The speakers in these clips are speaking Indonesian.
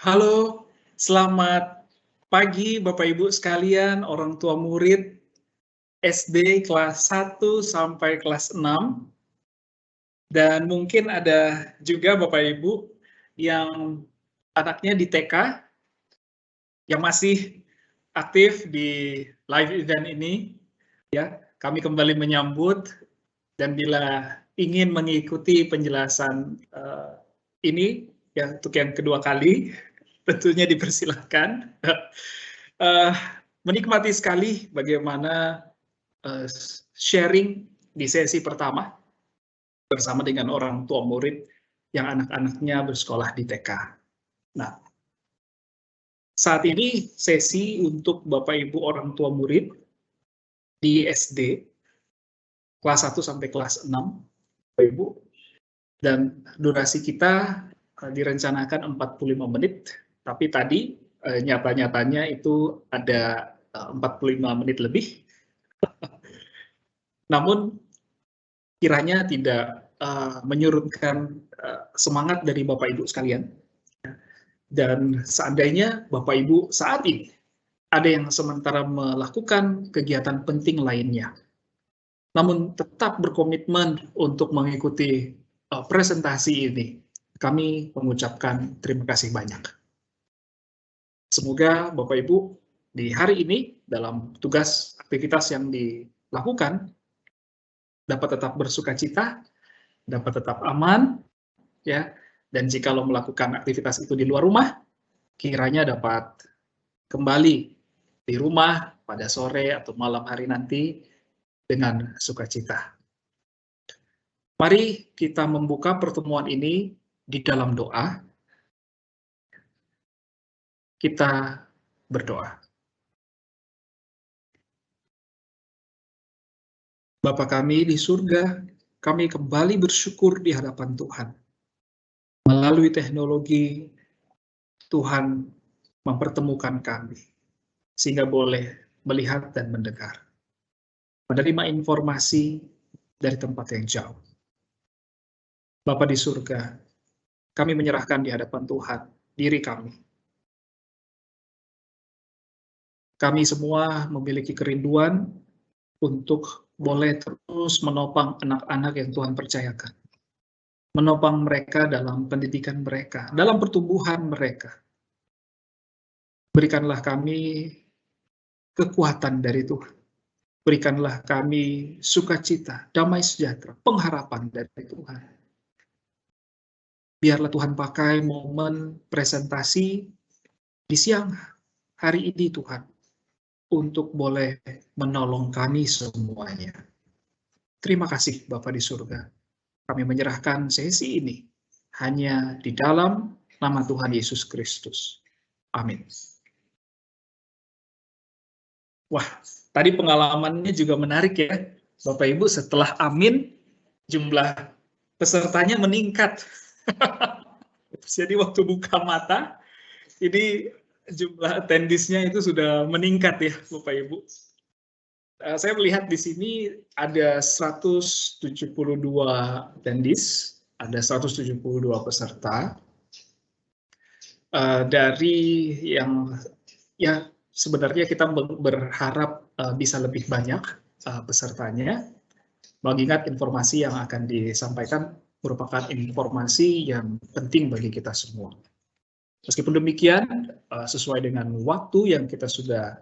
Halo, selamat pagi Bapak Ibu sekalian, orang tua murid SD kelas 1 sampai kelas 6, dan mungkin ada juga Bapak Ibu yang anaknya di TK yang masih aktif di live event ini. Ya, kami kembali menyambut, dan bila ingin mengikuti penjelasan ini ya untuk yang kedua kali, tentunya dipersilahkan. Eh, Menikmati sekali bagaimana sharing di sesi pertama bersama dengan orang tua murid yang anak-anaknya bersekolah di TK. Nah, saat ini sesi untuk Bapak Ibu orang tua murid di SD kelas 1 sampai kelas 6, Bapak Ibu, dan durasi kita direncanakan 45 menit, tapi tadi nyata-nyatanya itu ada 45 menit lebih. Namun kiranya tidak menyurutkan semangat dari Bapak Ibu sekalian. Dan seandainya Bapak Ibu saat ini ada yang sementara melakukan kegiatan penting lainnya, namun tetap berkomitmen untuk mengikuti presentasi ini, kami mengucapkan terima kasih banyak. Semoga Bapak Ibu di hari ini dalam tugas aktivitas yang dilakukan dapat tetap bersukacita, dapat tetap aman, ya, dan jikalau melakukan aktivitas itu di luar rumah, kiranya dapat kembali di rumah pada sore atau malam hari nanti dengan sukacita. Mari kita membuka pertemuan ini di dalam doa. Kita berdoa. Bapa kami di surga, kami kembali bersyukur di hadapan Tuhan. Melalui teknologi, Tuhan mempertemukan kami, sehingga boleh melihat dan mendengar. Menerima informasi dari tempat yang jauh. Bapa di surga, kami menyerahkan di hadapan Tuhan diri kami. Kami semua memiliki kerinduan untuk boleh terus menopang anak-anak yang Tuhan percayakan. Menopang mereka dalam pendidikan mereka, dalam pertumbuhan mereka. Berikanlah kami kekuatan dari Tuhan. Berikanlah kami sukacita, damai sejahtera, pengharapan dari Tuhan. Biarlah Tuhan pakai momen presentasi di siang hari ini Tuhan, untuk boleh menolong kami semuanya. Terima kasih Bapa di surga. Kami menyerahkan sesi ini hanya di dalam nama Tuhan Yesus Kristus. Amin. Wah, tadi pengalamannya juga menarik ya, Bapak Ibu. Setelah amin, jumlah pesertanya meningkat. Jadi waktu buka mata, ini jumlah attendee-nya itu sudah meningkat ya, Bapak Ibu. Saya melihat di sini ada 172 attendees, ada 172 peserta. Dari yang ya sebenarnya kita berharap bisa lebih banyak pesertanya, mengingat informasi yang akan disampaikan merupakan informasi yang penting bagi kita semua. Meskipun demikian, sesuai dengan waktu yang kita sudah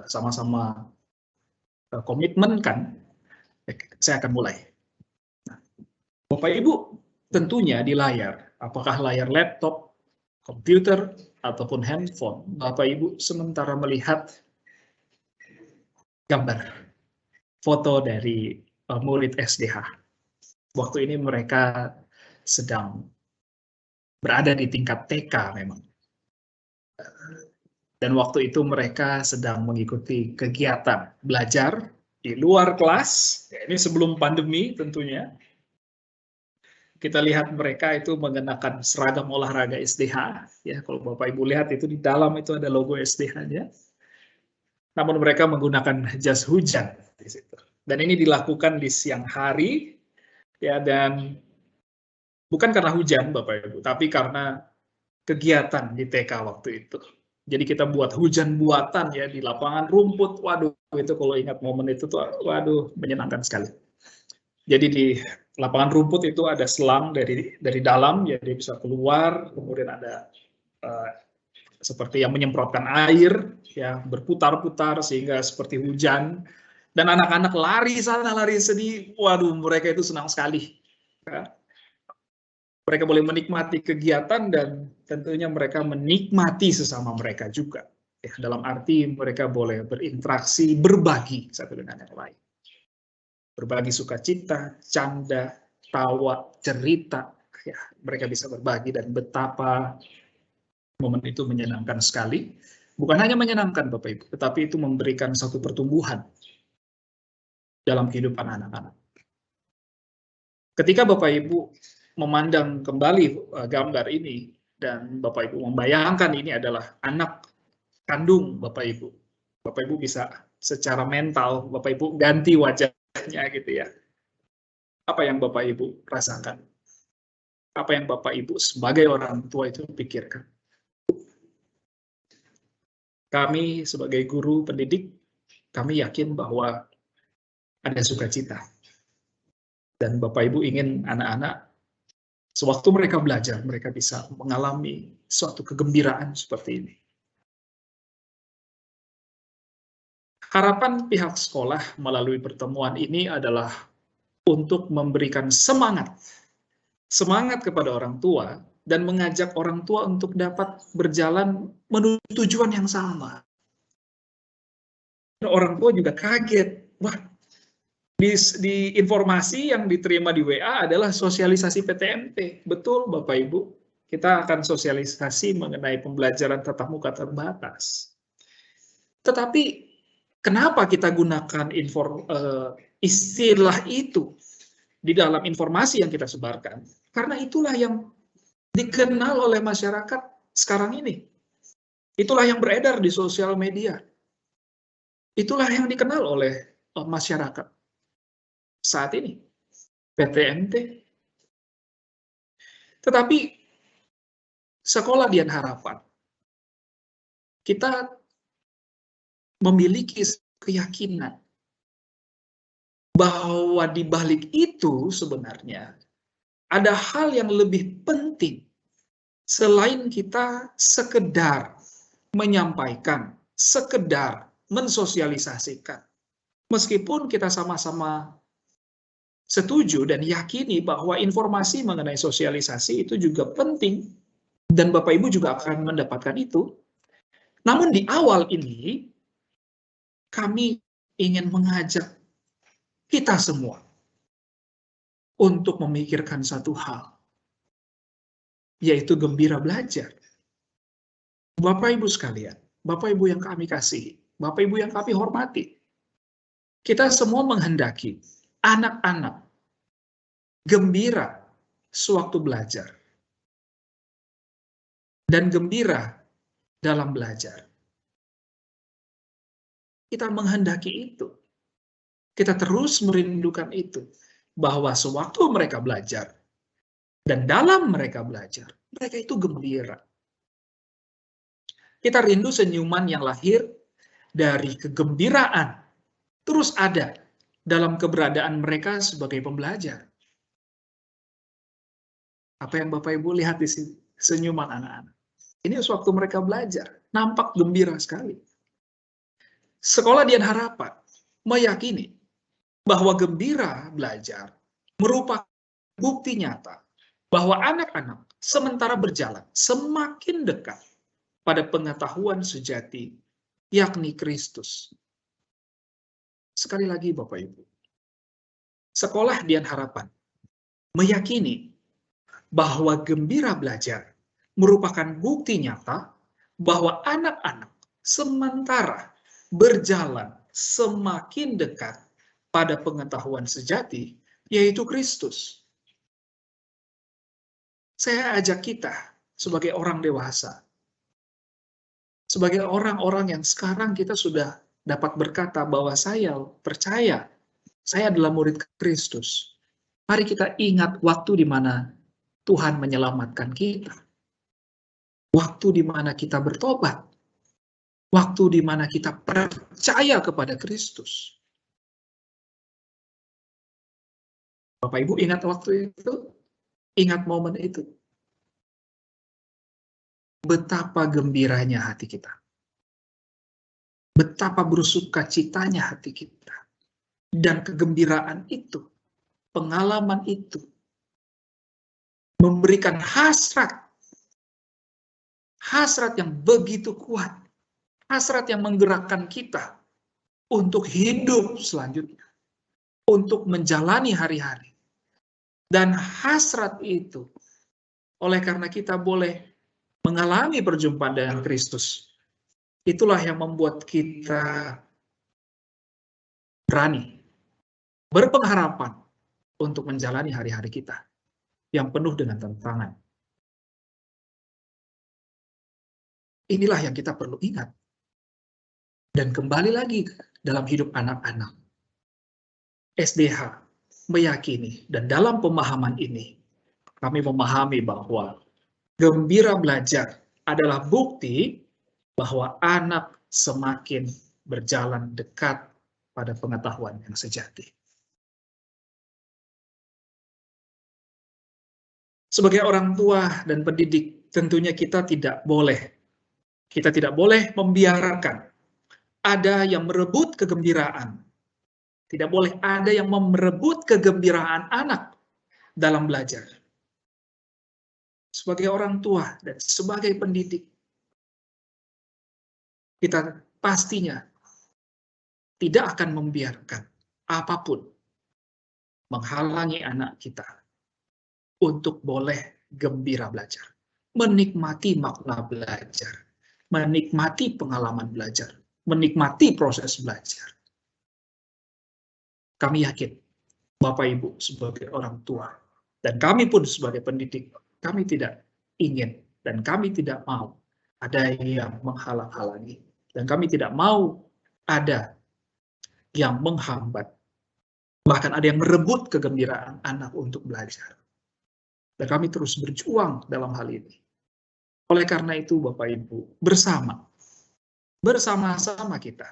sama-sama komitmenkan, saya akan mulai. Nah, Bapak Ibu, tentunya di layar, apakah layar laptop, komputer, ataupun handphone, Bapak Ibu sementara melihat gambar foto dari murid SDH. Waktu ini mereka sedang berada di tingkat TK memang. Dan waktu itu mereka sedang mengikuti kegiatan belajar di luar kelas. Ya, ini sebelum pandemi tentunya. Kita lihat mereka itu mengenakan seragam olahraga SDH. Ya, kalau Bapak Ibu lihat itu di dalam itu ada logo SDH-nya. Namun mereka menggunakan jas hujan di situ. Dan ini dilakukan di siang hari, ya, dan bukan karena hujan Bapak Ibu, tapi karena kegiatan di TK waktu itu. Jadi kita buat hujan buatan ya di lapangan rumput. Waduh, itu kalau ingat momen itu tuh, waduh, menyenangkan sekali. Jadi di lapangan rumput itu ada selang dari dalam, jadi bisa keluar. Kemudian ada seperti yang menyemprotkan air, ya berputar-putar sehingga seperti hujan. Dan anak-anak lari sana, lari sini. Waduh, mereka itu senang sekali. Ya. Mereka boleh menikmati kegiatan dan tentunya mereka menikmati sesama mereka juga. Ya, dalam arti mereka boleh berinteraksi, berbagi satu dengan yang lain. Berbagi sukacita, canda, tawa, cerita. Ya, mereka bisa berbagi dan betapa momen itu menyenangkan sekali. Bukan hanya menyenangkan Bapak Ibu, tetapi itu memberikan satu pertumbuhan dalam kehidupan anak-anak. Ketika Bapak Ibu memandang kembali gambar ini, dan Bapak Ibu membayangkan ini adalah anak kandung Bapak Ibu. Bapak Ibu bisa secara mental, Bapak Ibu ganti wajahnya gitu ya. Apa yang Bapak Ibu rasakan? Apa yang Bapak Ibu sebagai orang tua itu pikirkan? Kami sebagai guru pendidik, kami yakin bahwa ada sukacita. Dan Bapak Ibu ingin anak-anak sewaktu mereka belajar, mereka bisa mengalami suatu kegembiraan seperti ini. Harapan pihak sekolah melalui pertemuan ini adalah untuk memberikan semangat kepada orang tua dan mengajak orang tua untuk dapat berjalan menuju tujuan yang sama. Orang tua juga kaget, wah, di informasi yang diterima di WA adalah sosialisasi PTMT. Betul Bapak Ibu, kita akan sosialisasi mengenai pembelajaran tatap muka terbatas. Tetapi kenapa kita gunakan istilah itu di dalam informasi yang kita sebarkan? Karena itulah yang dikenal oleh masyarakat sekarang ini. Itulah yang beredar di sosial media. Itulah yang dikenal oleh masyarakat saat ini. PTMT. Tetapi Sekolah Dian Harapan, kita memiliki keyakinan bahwa di balik itu sebenarnya ada hal yang lebih penting selain kita sekedar menyampaikan, sekedar mensosialisasikan. Meskipun kita sama-sama setuju dan yakini bahwa informasi mengenai sosialisasi itu juga penting, dan Bapak Ibu juga akan mendapatkan itu. Namun di awal ini, kami ingin mengajak kita semua untuk memikirkan satu hal, yaitu gembira belajar. Bapak Ibu sekalian, Bapak Ibu yang kami kasihi, Bapak Ibu yang kami hormati, kita semua menghendaki anak-anak gembira sewaktu belajar dan gembira dalam belajar. Kita menghendaki itu. Kita terus merindukan itu, bahwa sewaktu mereka belajar dan dalam mereka belajar, mereka itu gembira. Kita rindu senyuman yang lahir dari kegembiraan terus ada dalam keberadaan mereka sebagai pembelajar. Apa yang Bapak Ibu lihat di sini? Senyuman anak-anak. Ini sewaktu mereka belajar, nampak gembira sekali. Sekolah Dian Harapan meyakini bahwa gembira belajar merupakan bukti nyata bahwa anak-anak sementara berjalan semakin dekat pada pengetahuan sejati, yakni Kristus. Sekali lagi Bapak Ibu, Sekolah Dian Harapan meyakini bahwa gembira belajar merupakan bukti nyata bahwa anak-anak sementara berjalan semakin dekat pada pengetahuan sejati, yaitu Kristus. Saya ajak kita sebagai orang dewasa, sebagai orang-orang yang sekarang kita sudah dapat berkata bahwa saya percaya, saya adalah murid Kristus. Mari kita ingat waktu di mana Tuhan menyelamatkan kita. waktu di mana kita bertobat, waktu di mana kita percaya kepada Kristus. Bapak Ibu ingat waktu itu? Ingat momen itu? Betapa gembiranya hati kita. Betapa bersukacitanya hati kita. Dan kegembiraan itu, pengalaman itu, memberikan hasrat yang begitu kuat, hasrat yang menggerakkan kita untuk hidup selanjutnya, untuk menjalani hari-hari. Dan hasrat itu, oleh karena kita boleh mengalami perjumpaan dengan Kristus, itulah yang membuat kita berani, berpengharapan untuk menjalani hari-hari kita yang penuh dengan tantangan. Inilah yang kita perlu ingat. Dan kembali lagi dalam hidup anak-anak. SDH meyakini dan dalam pemahaman ini kami memahami bahwa gembira belajar adalah bukti bahwa anak semakin berjalan dekat pada pengetahuan yang sejati. Sebagai orang tua dan pendidik, tentunya kita tidak boleh membiarkan ada yang merebut kegembiraan. Tidak boleh ada yang merebut kegembiraan anak dalam belajar. Sebagai orang tua dan sebagai pendidik, kita pastinya tidak akan membiarkan apapun menghalangi anak kita untuk boleh gembira belajar, menikmati makna belajar, menikmati pengalaman belajar, menikmati proses belajar. Kami yakin, Bapak Ibu sebagai orang tua, dan kami pun sebagai pendidik, kami tidak ingin dan kami tidak mau ada yang menghalang-halangi. Dan kami tidak mau ada yang menghambat. Bahkan ada yang merebut kegembiraan anak untuk belajar. Dan kami terus berjuang dalam hal ini. Oleh karena itu, Bapak Ibu, bersama-sama kita,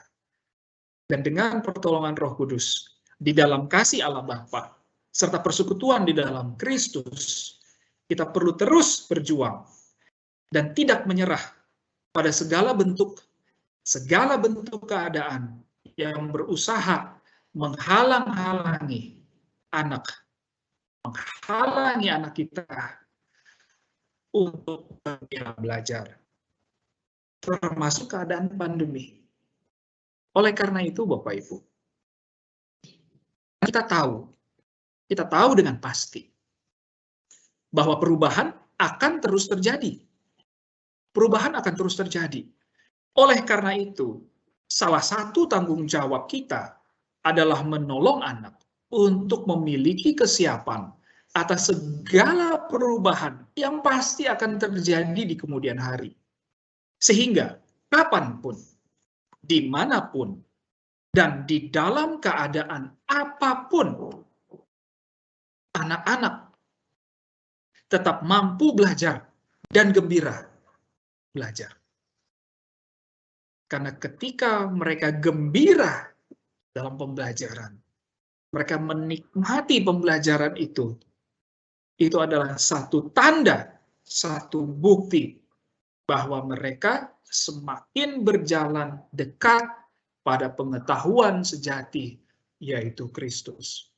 dan dengan pertolongan Roh Kudus, di dalam kasih Allah Bapa, serta persekutuan di dalam Kristus, kita perlu terus berjuang dan tidak menyerah pada segala bentuk keadaan yang berusaha menghalang-halangi anak kita untuk belajar, termasuk keadaan pandemi. Oleh karena itu, Bapak Ibu, kita tahu dengan pasti bahwa perubahan akan terus terjadi. Perubahan akan terus terjadi. Oleh karena itu, salah satu tanggung jawab kita adalah menolong anak untuk memiliki kesiapan atas segala perubahan yang pasti akan terjadi di kemudian hari. Sehingga kapanpun, dimanapun, dan di dalam keadaan apapun, anak-anak tetap mampu belajar dan gembira belajar. Karena ketika mereka gembira dalam pembelajaran, mereka menikmati pembelajaran itu adalah satu tanda, satu bukti bahwa mereka semakin berjalan dekat pada pengetahuan sejati, yaitu Kristus.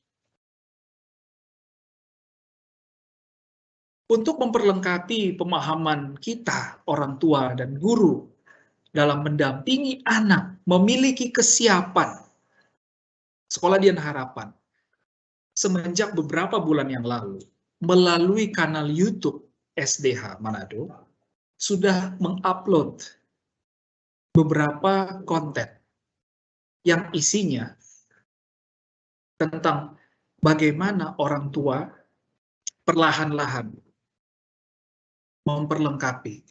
Untuk memperlengkapi pemahaman kita, orang tua dan guru, dalam mendampingi anak memiliki kesiapan Sekolah Dian Harapan, semenjak beberapa bulan yang lalu, melalui kanal YouTube SDH Manado, sudah mengupload beberapa konten yang isinya tentang bagaimana orang tua perlahan-lahan memperlengkapi,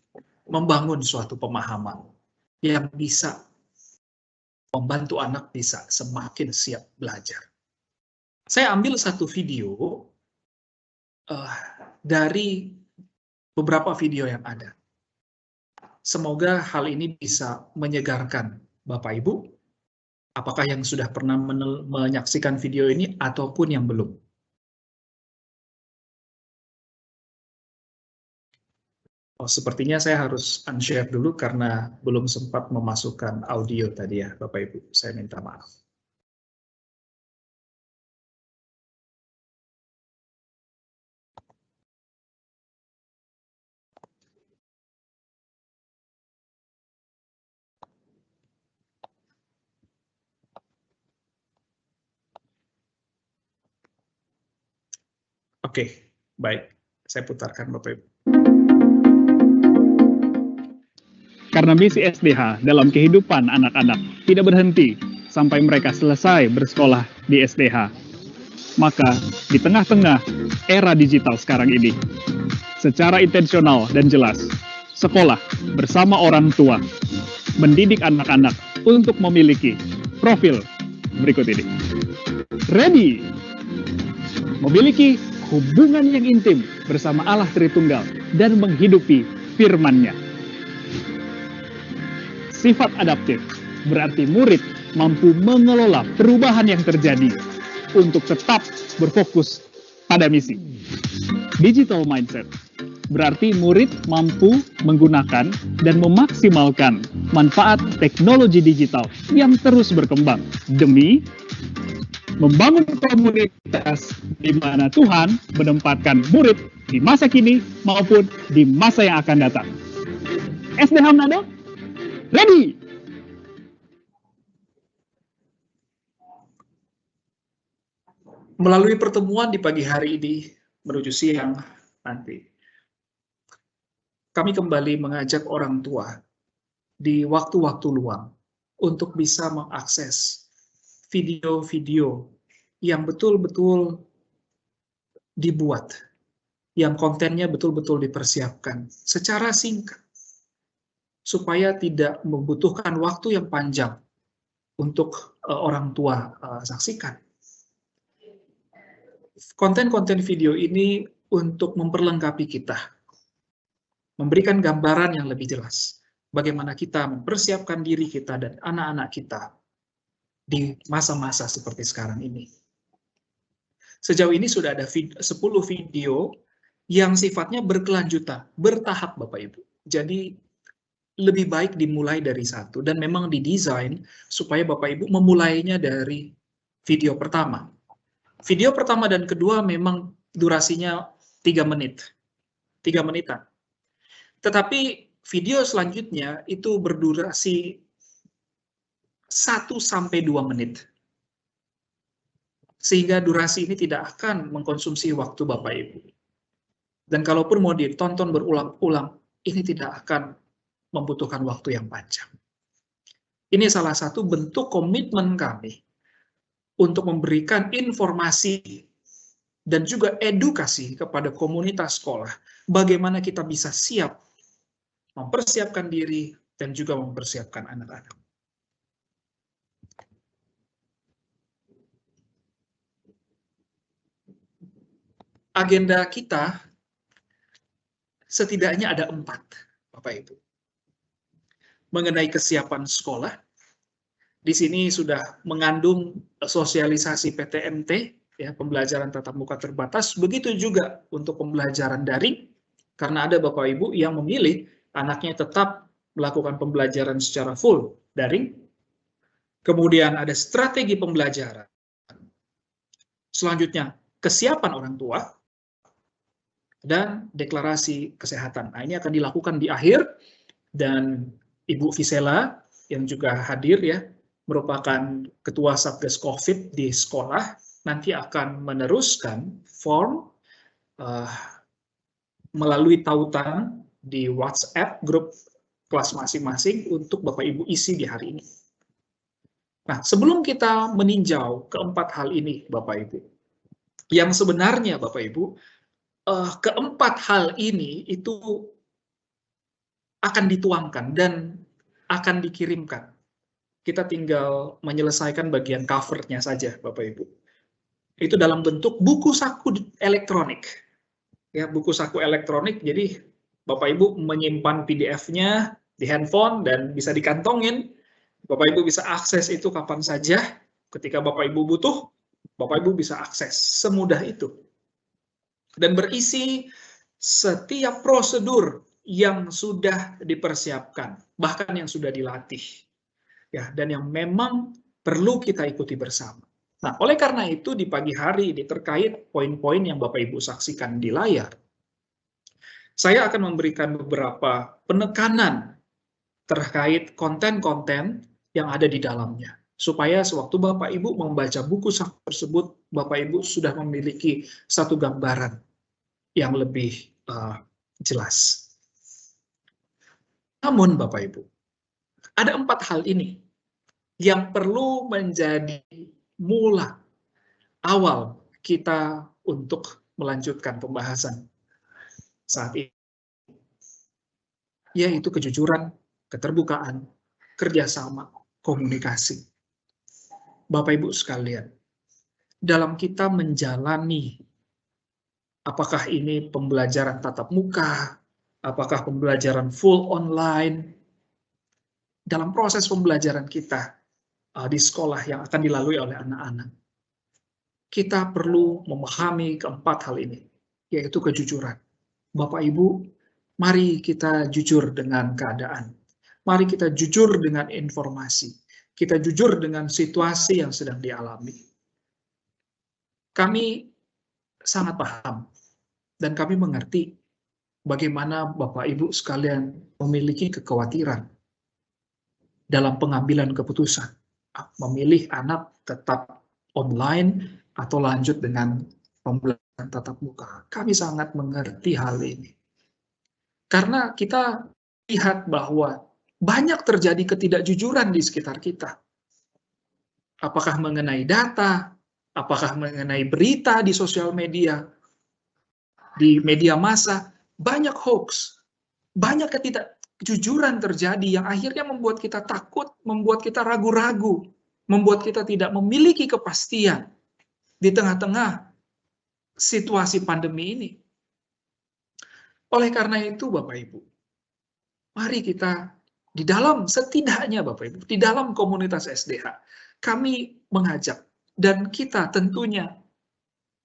membangun suatu pemahaman yang bisa membantu anak bisa semakin siap belajar. Saya ambil satu video dari beberapa video yang ada. Semoga hal ini bisa menyegarkan Bapak Ibu, apakah yang sudah pernah menyaksikan video ini ataupun yang belum. Oh, sepertinya saya harus unshare dulu karena belum sempat memasukkan audio tadi ya, Bapak Ibu. Saya minta maaf. Oke, baik. Saya putarkan Bapak Ibu. Karena misi SDH dalam kehidupan anak-anak tidak berhenti sampai mereka selesai bersekolah di SDH. Maka di tengah-tengah era digital sekarang ini, secara intensional dan jelas, sekolah bersama orang tua mendidik anak-anak untuk memiliki profil berikut ini. Ready! Memiliki hubungan yang intim bersama Allah Tritunggal dan menghidupi firman-Nya. Sifat adaptif berarti murid mampu mengelola perubahan yang terjadi untuk tetap berfokus pada misi. Digital mindset berarti murid mampu menggunakan dan memaksimalkan manfaat teknologi digital yang terus berkembang demi membangun komunitas di mana Tuhan menempatkan murid di masa kini maupun di masa yang akan datang. SDH Manado, ready! Melalui pertemuan di pagi hari ini menuju siang nanti, kami kembali mengajak orang tua di waktu-waktu luang untuk bisa mengakses video-video yang betul-betul dibuat, yang kontennya betul-betul dipersiapkan secara singkat, supaya tidak membutuhkan waktu yang panjang untuk orang tua saksikan. Konten-konten video ini untuk memperlengkapi kita, memberikan gambaran yang lebih jelas bagaimana kita mempersiapkan diri kita dan anak-anak kita di masa-masa seperti sekarang ini. Sejauh ini sudah ada 10 video yang sifatnya berkelanjutan, bertahap Bapak Ibu. Jadi lebih baik dimulai dari satu, dan memang didesain supaya Bapak Ibu memulainya dari video pertama. Video pertama dan kedua memang durasinya 3 menit, 3 menitan. Tetapi video selanjutnya itu berdurasi 1-2 menit. Sehingga durasi ini tidak akan mengkonsumsi waktu Bapak Ibu. Dan kalaupun mau ditonton berulang-ulang, ini tidak akan membutuhkan waktu yang panjang. Ini salah satu bentuk komitmen kami untuk memberikan informasi dan juga edukasi kepada komunitas sekolah, bagaimana kita bisa siap mempersiapkan diri dan juga mempersiapkan anak-anak. Agenda kita setidaknya ada 4, Bapak Ibu. Mengenai kesiapan sekolah, di sini sudah mengandung sosialisasi PTMT, ya, pembelajaran tatap muka terbatas, begitu juga untuk pembelajaran daring, karena ada Bapak Ibu yang memilih anaknya tetap melakukan pembelajaran secara full daring. Kemudian ada strategi pembelajaran. Selanjutnya, kesiapan orang tua, dan deklarasi kesehatan. Nah, ini akan dilakukan di akhir, dan Ibu Visela yang juga hadir ya, merupakan Ketua Satgas COVID di sekolah, nanti akan meneruskan form melalui tautan di WhatsApp grup kelas masing-masing untuk Bapak Ibu isi di hari ini. Nah, sebelum kita meninjau keempat hal ini, Bapak Ibu, yang sebenarnya Bapak Ibu, keempat hal ini itu akan dituangkan dan akan dikirimkan. Kita tinggal menyelesaikan bagian cover-nya saja, Bapak Ibu. Itu dalam bentuk buku saku elektronik. Ya, buku saku elektronik, jadi Bapak Ibu menyimpan PDF-nya di handphone dan bisa dikantongin. Bapak Ibu bisa akses itu kapan saja. Ketika Bapak Ibu butuh, Bapak Ibu bisa akses. Semudah itu. Dan berisi setiap prosedur yang sudah dipersiapkan, bahkan yang sudah dilatih. Ya, dan yang memang perlu kita ikuti bersama. Nah, oleh karena itu di pagi hari ini terkait poin-poin yang Bapak Ibu saksikan di layar, saya akan memberikan beberapa penekanan terkait konten-konten yang ada di dalamnya. Supaya sewaktu Bapak Ibu membaca buku tersebut, Bapak Ibu sudah memiliki satu gambaran yang lebih jelas. Namun Bapak Ibu, ada 4 hal ini yang perlu menjadi mula awal kita untuk melanjutkan pembahasan saat ini, yaitu kejujuran, keterbukaan, kerjasama, komunikasi. Bapak Ibu sekalian, dalam kita menjalani, apakah ini pembelajaran tatap muka, apakah pembelajaran full online, dalam proses pembelajaran kita di sekolah yang akan dilalui oleh anak-anak, kita perlu memahami keempat hal ini, yaitu kejujuran. Bapak Ibu, mari kita jujur dengan keadaan. Mari kita jujur dengan informasi. Kita jujur dengan situasi yang sedang dialami. Kami sangat paham dan kami mengerti bagaimana Bapak Ibu sekalian memiliki kekhawatiran dalam pengambilan keputusan, memilih anak tetap online atau lanjut dengan pembelajaran tatap muka. Kami sangat mengerti hal ini. Karena kita lihat bahwa banyak terjadi ketidakjujuran di sekitar kita. Apakah mengenai data, apakah mengenai berita di sosial media, di media massa, banyak hoax, banyak ketidakjujuran terjadi yang akhirnya membuat kita takut, membuat kita ragu-ragu, membuat kita tidak memiliki kepastian di tengah-tengah situasi pandemi ini. Oleh karena itu, Bapak Ibu, mari kita di dalam, setidaknya Bapak Ibu, di dalam komunitas SDH, kami mengajak dan kita tentunya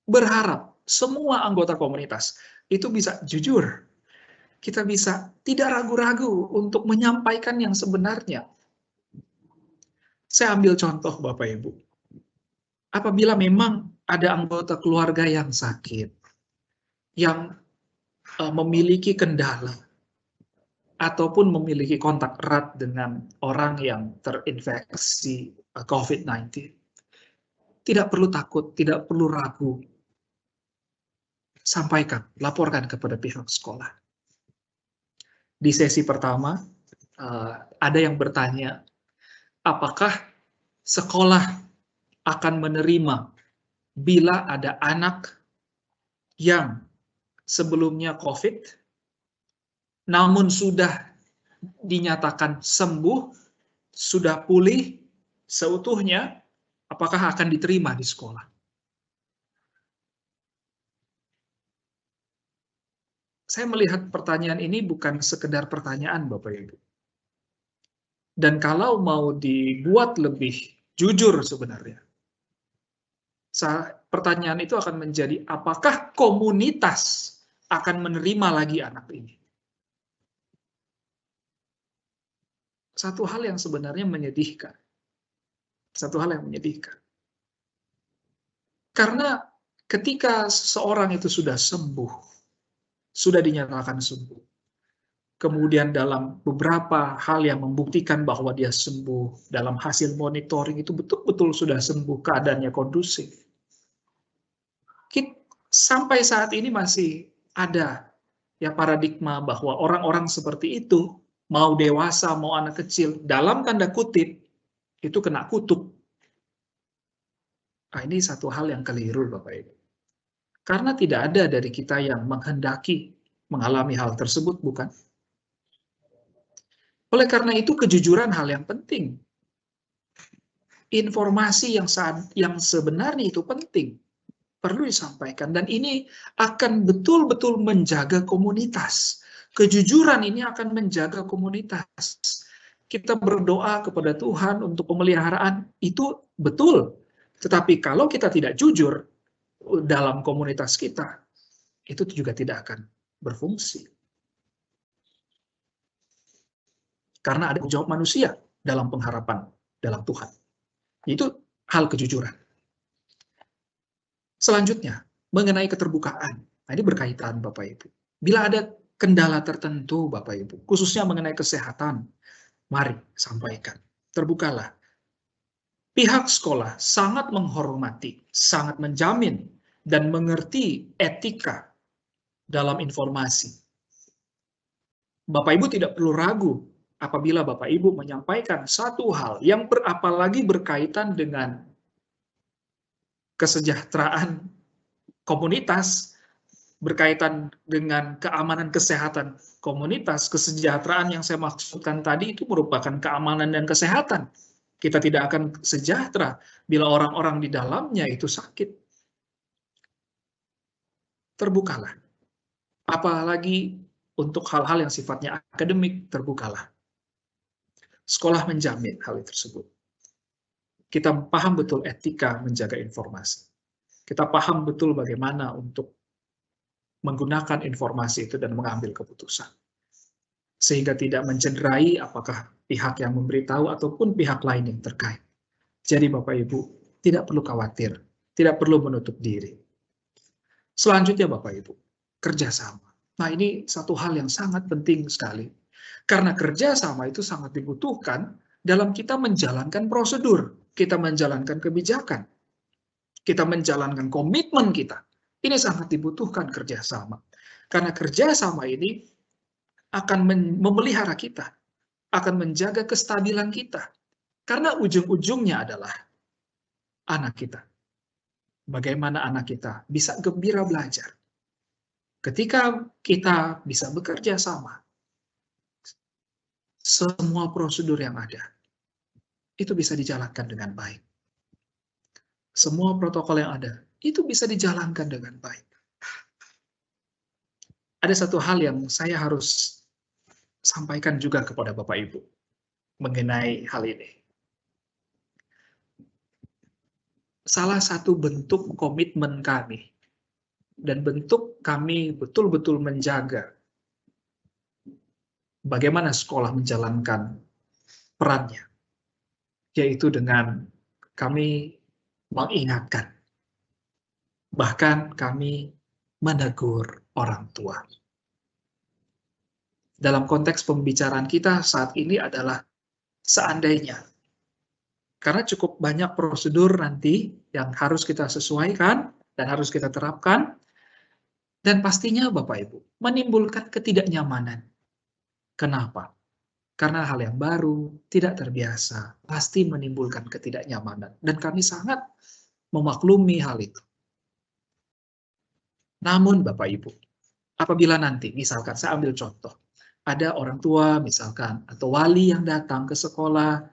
berharap semua anggota komunitas itu bisa jujur. Kita bisa tidak ragu-ragu untuk menyampaikan yang sebenarnya. Saya ambil contoh Bapak Ibu. Apabila memang ada anggota keluarga yang sakit, yang memiliki kendala, ataupun memiliki kontak erat dengan orang yang terinfeksi COVID-19, tidak perlu takut, tidak perlu ragu. Sampaikan, laporkan kepada pihak sekolah. Di sesi pertama, ada yang bertanya, apakah sekolah akan menerima bila ada anak yang sebelumnya COVID, namun sudah dinyatakan sembuh, sudah pulih seutuhnya, apakah akan diterima di sekolah? Saya melihat pertanyaan ini bukan sekedar pertanyaan, Bapak Ibu. Dan kalau mau dibuat lebih jujur sebenarnya, pertanyaan itu akan menjadi, apakah komunitas akan menerima lagi anak ini? Satu hal yang sebenarnya menyedihkan. Satu hal yang menyedihkan. Karena ketika seseorang itu sudah sembuh, sudah dinyatakan sembuh, kemudian dalam beberapa hal yang membuktikan bahwa dia sembuh, dalam hasil monitoring itu betul-betul sudah sembuh, keadaannya kondusif. Sampai saat ini masih ada ya paradigma bahwa orang-orang seperti itu, mau dewasa, mau anak kecil, dalam tanda kutip, itu kena kutuk. Nah, ini satu hal yang keliru, Bapak Ibu. Karena tidak ada dari kita yang menghendaki mengalami hal tersebut, bukan? Oleh karena itu, kejujuran hal yang penting. Informasi yang sebenarnya itu penting, perlu disampaikan. Dan ini akan betul-betul menjaga komunitas, Kejujuran ini akan menjaga komunitas. Kita berdoa kepada Tuhan untuk pemeliharaan, itu betul. Tetapi kalau kita tidak jujur dalam komunitas kita, itu juga tidak akan berfungsi. Karena ada jawab manusia dalam pengharapan dalam Tuhan. Itu hal kejujuran. Selanjutnya, mengenai keterbukaan. Nah, ini berkaitan Bapak Ibu. Bila ada kendala tertentu Bapak Ibu, khususnya mengenai kesehatan, mari sampaikan. Terbukalah. Pihak sekolah sangat menghormati, sangat menjamin, dan mengerti etika dalam informasi. Bapak Ibu tidak perlu ragu apabila Bapak Ibu menyampaikan satu hal yang apalagi berkaitan dengan kesejahteraan komunitas, berkaitan dengan keamanan kesehatan komunitas, kesejahteraan yang saya maksudkan tadi itu merupakan keamanan dan kesehatan. Kita tidak akan sejahtera bila orang-orang di dalamnya itu sakit. Terbukalah. Apalagi untuk hal-hal yang sifatnya akademik, terbukalah. Sekolah menjamin hal tersebut. Kita paham betul etika menjaga informasi. Kita paham betul bagaimana untuk menggunakan informasi itu dan mengambil keputusan. Sehingga tidak mencederai apakah pihak yang memberitahu ataupun pihak lain yang terkait. Jadi Bapak Ibu, tidak perlu khawatir, tidak perlu menutup diri. Selanjutnya Bapak Ibu, kerjasama. Nah ini satu hal yang sangat penting sekali. Karena kerjasama itu sangat dibutuhkan dalam kita menjalankan prosedur, kita menjalankan kebijakan, kita menjalankan komitmen kita. Ini sangat dibutuhkan kerjasama. Karena kerjasama ini akan memelihara kita, akan menjaga kestabilan kita. Karena ujung-ujungnya adalah anak kita. Bagaimana anak kita bisa gembira belajar. Ketika kita bisa bekerja sama, semua prosedur yang ada, itu bisa dijalankan dengan baik. Semua protokol yang ada, itu bisa dijalankan dengan baik. Ada satu hal yang saya harus sampaikan juga kepada Bapak Ibu mengenai hal ini. Salah satu bentuk komitmen kami dan bentuk kami betul-betul menjaga bagaimana sekolah menjalankan perannya, yaitu dengan kami mengingatkan, bahkan kami menegur orang tua. Dalam konteks pembicaraan kita saat ini adalah seandainya. Karena cukup banyak prosedur nanti yang harus kita sesuaikan dan harus kita terapkan. Dan pastinya Bapak Ibu, menimbulkan ketidaknyamanan. Kenapa? Karena hal yang baru, tidak terbiasa, pasti menimbulkan ketidaknyamanan. Dan kami sangat memaklumi hal itu. Namun Bapak Ibu, apabila nanti, misalkan saya ambil contoh, ada orang tua misalkan, atau wali yang datang ke sekolah,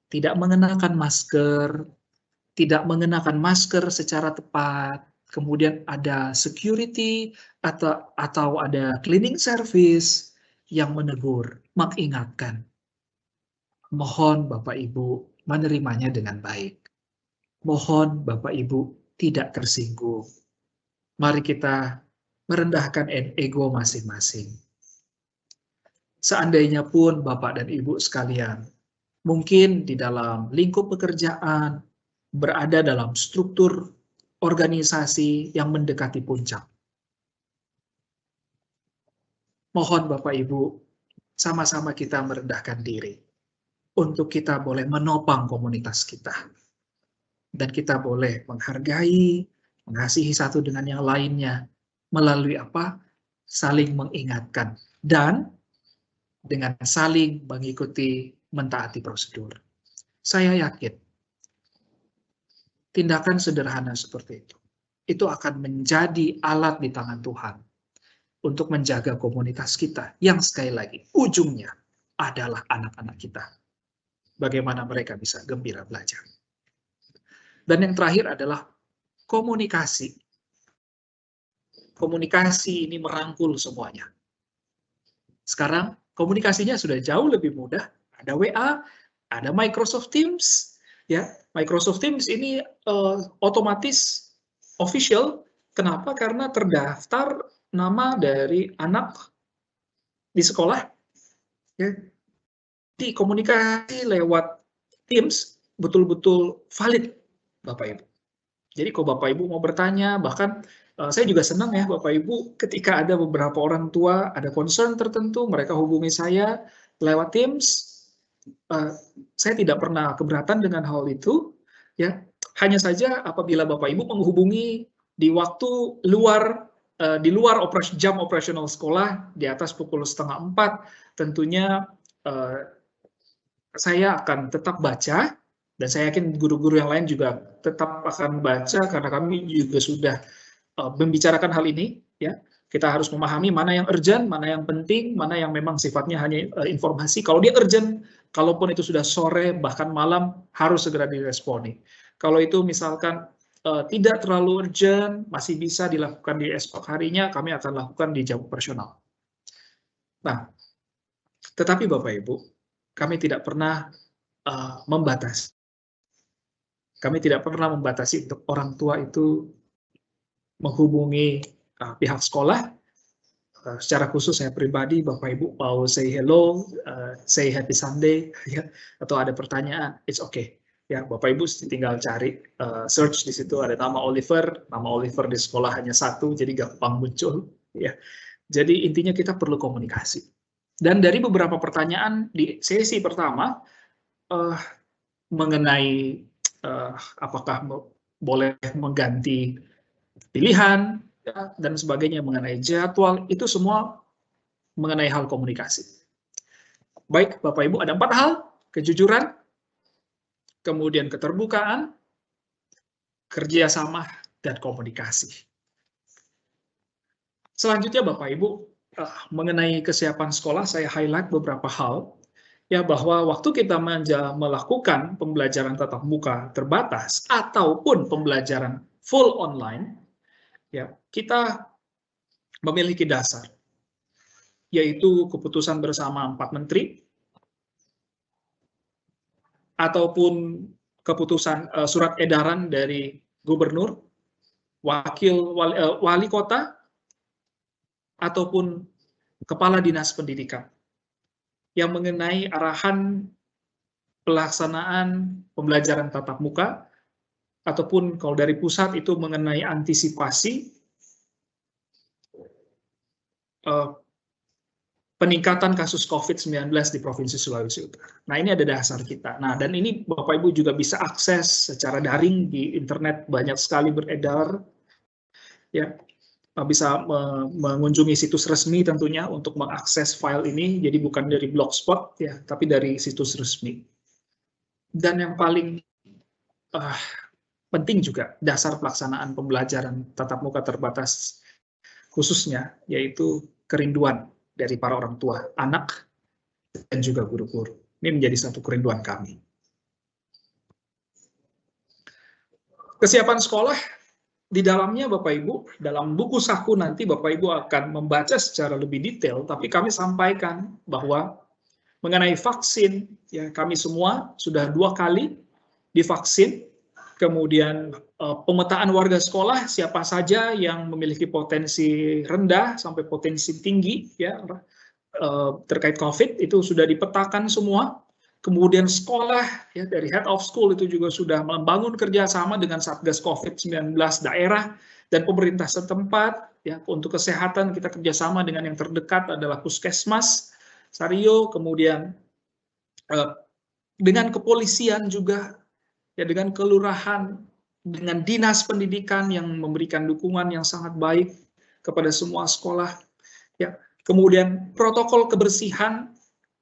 tidak mengenakan masker, secara tepat, kemudian ada security atau ada cleaning service yang menegur, mengingatkan. Mohon Bapak Ibu menerimanya dengan baik. Mohon Bapak Ibu tidak tersinggung. Mari kita merendahkan ego masing-masing. Seandainya pun Bapak dan Ibu sekalian, mungkin di dalam lingkup pekerjaan, berada dalam struktur organisasi yang mendekati puncak. Mohon Bapak Ibu, sama-sama kita merendahkan diri untuk kita boleh menopang komunitas kita. Dan kita boleh menghargai, mengasihi satu dengan yang lainnya melalui apa? Saling mengingatkan dan dengan saling mengikuti, mentaati prosedur. Saya yakin tindakan sederhana seperti itu akan menjadi alat di tangan Tuhan untuk menjaga komunitas kita yang sekali lagi ujungnya adalah anak-anak kita. Bagaimana mereka bisa gembira belajar. Dan yang terakhir adalah komunikasi. Komunikasi ini merangkul semuanya. Sekarang komunikasinya sudah jauh lebih mudah. Ada WA, ada Microsoft Teams. Ya, Microsoft Teams ini otomatis official. Kenapa? Karena terdaftar nama dari anak di sekolah. Ya. Di komunikasi lewat Teams betul-betul valid, Bapak Ibu. Jadi kalau Bapak Ibu mau bertanya, bahkan saya juga senang ya Bapak Ibu, ketika ada beberapa orang tua ada concern tertentu, mereka hubungi saya lewat Teams. Saya tidak pernah keberatan dengan hal itu, ya. Hanya saja apabila Bapak Ibu menghubungi di waktu di luar jam operasional sekolah, di atas pukul 3:30, tentunya saya akan tetap baca, dan saya yakin guru-guru yang lain juga tetap akan baca, karena kami juga sudah membicarakan hal ini. Ya, kita harus memahami mana yang urgent, mana yang penting, mana yang memang sifatnya hanya informasi. Kalau dia urgent, kalaupun itu sudah sore, bahkan malam, harus segera diresponi. Kalau itu misalkan tidak terlalu urgent, masih bisa dilakukan di esok harinya, kami akan lakukan di jam operasional. Nah, tetapi Bapak Ibu, kami tidak pernah membatasi. Kami tidak pernah membatasi untuk orang tua itu menghubungi pihak sekolah. Secara khusus saya pribadi, Bapak Ibu mau say hello, say happy Sunday, ya, atau ada pertanyaan, it's okay. Ya, Bapak Ibu tinggal cari search di situ, ada nama Oliver di sekolah hanya satu, jadi gampang muncul. Ya. Jadi intinya kita perlu komunikasi. Dan dari beberapa pertanyaan di sesi pertama, mengenai apakah boleh mengganti pilihan, ya, dan sebagainya, mengenai jadwal, itu semua mengenai hal komunikasi. Baik, Bapak Ibu, ada 4 hal: kejujuran, kemudian keterbukaan, kerjasama, dan komunikasi. Selanjutnya, Bapak Ibu, mengenai kesiapan sekolah, saya highlight beberapa hal, ya, bahwa waktu kita melakukan pembelajaran tatap muka terbatas ataupun pembelajaran full online, ya, kita memiliki dasar, yaitu keputusan bersama 4 menteri, ataupun keputusan surat edaran dari gubernur, wali kota, ataupun kepala dinas pendidikan, yang mengenai arahan pelaksanaan pembelajaran tatap muka, ataupun kalau dari pusat itu mengenai antisipasi peningkatan kasus COVID-19 di Provinsi Sulawesi Utara. Nah, ini ada dasar kita. Nah, dan ini Bapak Ibu juga bisa akses secara daring di internet, banyak sekali beredar. Ya, bisa mengunjungi situs resmi tentunya untuk mengakses file ini, jadi bukan dari blogspot, ya, tapi dari situs resmi. Dan yang paling penting juga, dasar pelaksanaan pembelajaran tatap muka terbatas khususnya, yaitu kerinduan dari para orang tua, anak, dan juga guru-guru. Ini menjadi satu kerinduan kami. Kesiapan sekolah, di dalamnya Bapak Ibu, dalam buku saku nanti Bapak Ibu akan membaca secara lebih detail, tapi kami sampaikan bahwa mengenai vaksin, ya, kami semua sudah 2 kali divaksin. Kemudian pemetaan warga sekolah, siapa saja yang memiliki potensi rendah sampai potensi tinggi, ya, terkait COVID, itu sudah dipetakan semua. Kemudian sekolah, ya, dari head of school itu juga sudah membangun kerjasama dengan Satgas COVID-19 daerah dan pemerintah setempat, ya, untuk kesehatan kita kerjasama dengan yang terdekat adalah Puskesmas Sario, kemudian dengan kepolisian juga, ya, dengan kelurahan, dengan dinas pendidikan yang memberikan dukungan yang sangat baik kepada semua sekolah, ya. Kemudian protokol kebersihan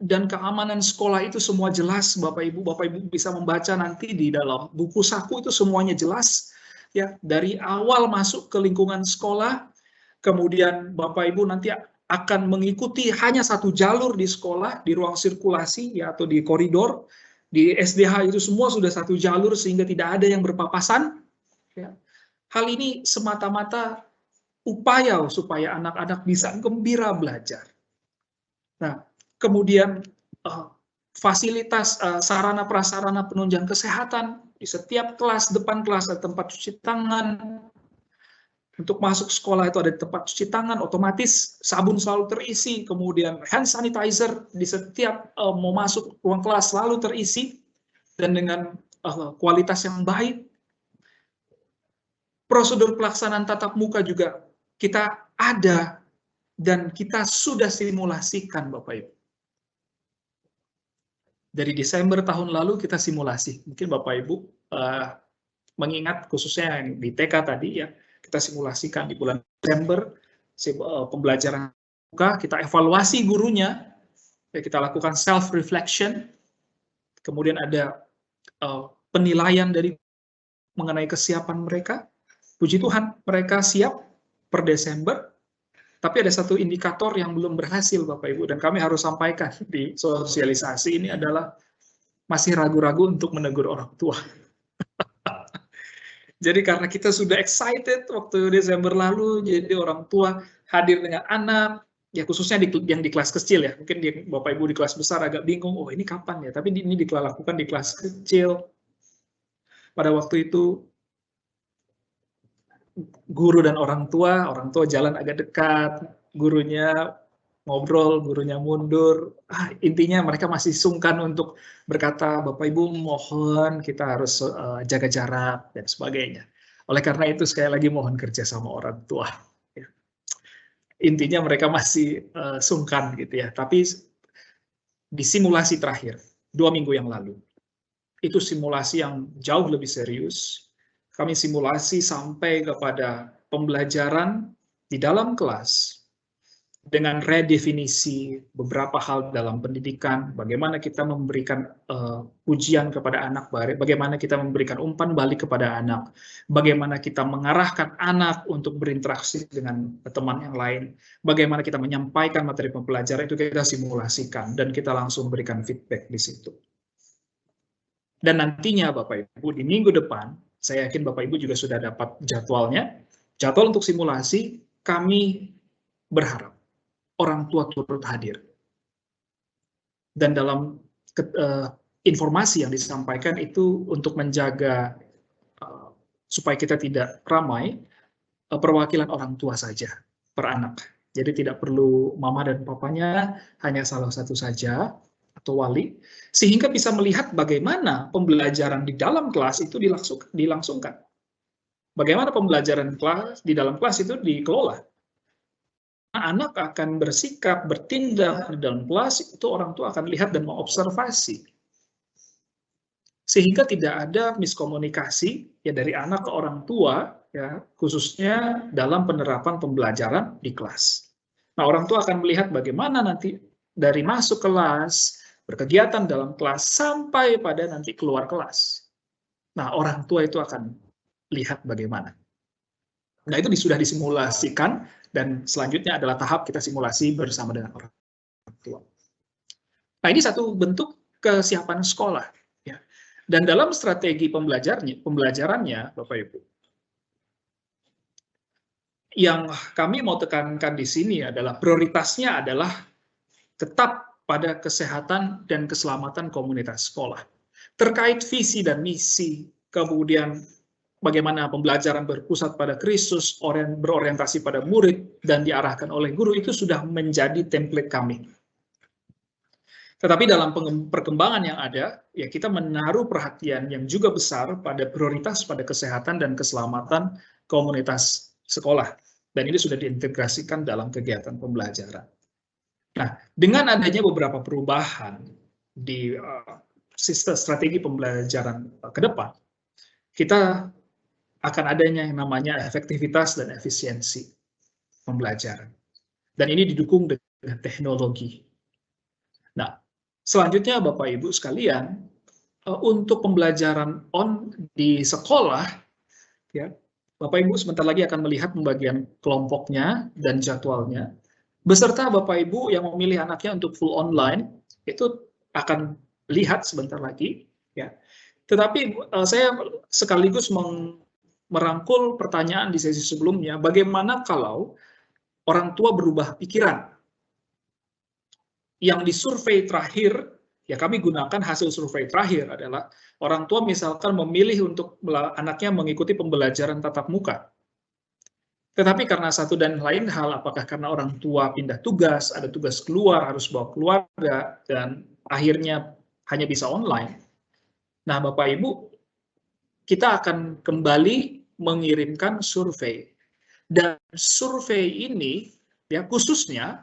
dan keamanan sekolah itu semua jelas, Bapak Ibu bisa membaca nanti di dalam buku saku, itu semuanya jelas, ya, dari awal masuk ke lingkungan sekolah. Kemudian Bapak Ibu nanti akan mengikuti hanya 1 jalur di sekolah, di ruang sirkulasi, ya, atau di koridor. Di SDH itu semua sudah 1 jalur sehingga tidak ada yang berpapasan. Ya. Hal ini semata-mata upaya supaya anak-anak bisa gembira belajar. Nah, kemudian fasilitas sarana prasarana penunjang kesehatan di setiap kelas, depan kelas ada tempat cuci tangan. Untuk masuk sekolah itu ada tempat cuci tangan, otomatis sabun selalu terisi, kemudian hand sanitizer di setiap mau masuk ruang kelas selalu terisi, dan dengan kualitas yang baik. Prosedur pelaksanaan tatap muka juga kita ada, dan kita sudah simulasikan, Bapak Ibu. Dari Desember tahun lalu kita simulasi, mungkin Bapak Ibu mengingat khususnya yang di TK tadi ya, kita simulasikan di bulan Desember pembelajaran muka, kita evaluasi gurunya, ya, kita lakukan self reflection, kemudian ada penilaian dari mengenai kesiapan mereka. Puji Tuhan, mereka siap per Desember, tapi ada satu indikator yang belum berhasil, Bapak Ibu, dan kami harus sampaikan di sosialisasi ini adalah masih ragu-ragu untuk menegur orang tua. Jadi karena kita sudah excited waktu Desember lalu, jadi orang tua hadir dengan anak, ya khususnya yang di kelas kecil ya, mungkin Bapak Ibu di kelas besar agak bingung, oh ini kapan ya, tapi ini dilakukan di kelas kecil. Pada waktu itu, guru dan orang tua jalan agak dekat, gurunya ngobrol, gurunya mundur, intinya mereka masih sungkan untuk berkata, Bapak Ibu mohon kita harus jaga jarak dan sebagainya. Oleh karena itu sekali lagi mohon kerja sama orang tua. Ya. Intinya mereka masih sungkan gitu ya. Tapi di simulasi terakhir 2 minggu yang lalu, itu simulasi yang jauh lebih serius. Kami simulasi sampai kepada pembelajaran di dalam kelas dengan redefinisi beberapa hal dalam pendidikan, bagaimana kita memberikan pujian kepada anak, bagaimana kita memberikan umpan balik kepada anak, bagaimana kita mengarahkan anak untuk berinteraksi dengan teman yang lain, bagaimana kita menyampaikan materi pembelajaran, itu kita simulasikan, dan kita langsung berikan feedback di situ. Dan nantinya Bapak Ibu, di minggu depan, saya yakin Bapak Ibu juga sudah dapat jadwalnya, jadwal untuk simulasi, kami berharap orang tua turut hadir. Dan dalam informasi yang disampaikan itu untuk menjaga supaya kita tidak ramai, perwakilan orang tua saja per anak. Jadi tidak perlu mama dan papanya, hanya salah satu saja atau wali, sehingga bisa melihat bagaimana pembelajaran di dalam kelas itu dilangsungkan. Bagaimana pembelajaran kelas di dalam kelas itu dikelola. Anak akan bersikap, bertindak di dalam kelas, itu orang tua akan lihat dan mengobservasi. Sehingga tidak ada miskomunikasi ya dari anak ke orang tua, ya, khususnya dalam penerapan pembelajaran di kelas. Nah, orang tua akan melihat bagaimana nanti dari masuk kelas, berkegiatan dalam kelas, sampai pada nanti keluar kelas. Nah, orang tua itu akan lihat bagaimana. Nah, itu sudah disimulasikan, dan selanjutnya adalah tahap kita simulasi bersama dengan orang tua. Nah, ini satu bentuk kesiapan sekolah. Ya. Dan dalam strategi pembelajarannya, Bapak Ibu, yang kami mau tekankan di sini adalah prioritasnya adalah tetap pada kesehatan dan keselamatan komunitas sekolah. Terkait visi dan misi, kemudian bagaimana pembelajaran berpusat pada Kristus, berorientasi pada murid, dan diarahkan oleh guru, itu sudah menjadi template kami. Tetapi dalam perkembangan yang ada, ya kita menaruh perhatian yang juga besar pada prioritas pada kesehatan dan keselamatan komunitas sekolah. Dan ini sudah diintegrasikan dalam kegiatan pembelajaran. Nah, dengan adanya beberapa perubahan di sistem strategi pembelajaran ke depan, kita akan adanya yang namanya efektivitas dan efisiensi pembelajaran. Dan ini didukung dengan teknologi. Nah, selanjutnya Bapak Ibu sekalian, untuk pembelajaran di sekolah, ya, Bapak Ibu sebentar lagi akan melihat pembagian kelompoknya dan jadwalnya. Beserta Bapak Ibu yang memilih anaknya untuk full online, itu akan lihat sebentar lagi. Ya. Tetapi saya sekaligus merangkul pertanyaan di sesi sebelumnya, bagaimana kalau orang tua berubah pikiran? yang disurvei terakhir, ya kami gunakan hasil survei terakhir adalah orang tua misalkan memilih untuk anaknya mengikuti pembelajaran tatap muka. Tetapi karena satu dan lain hal, apakah karena orang tua pindah tugas, ada tugas keluar, harus bawa keluarga, dan akhirnya hanya bisa online. Nah, Bapak Ibu, kita akan kembali mengirimkan survei. Dan survei ini, ya khususnya,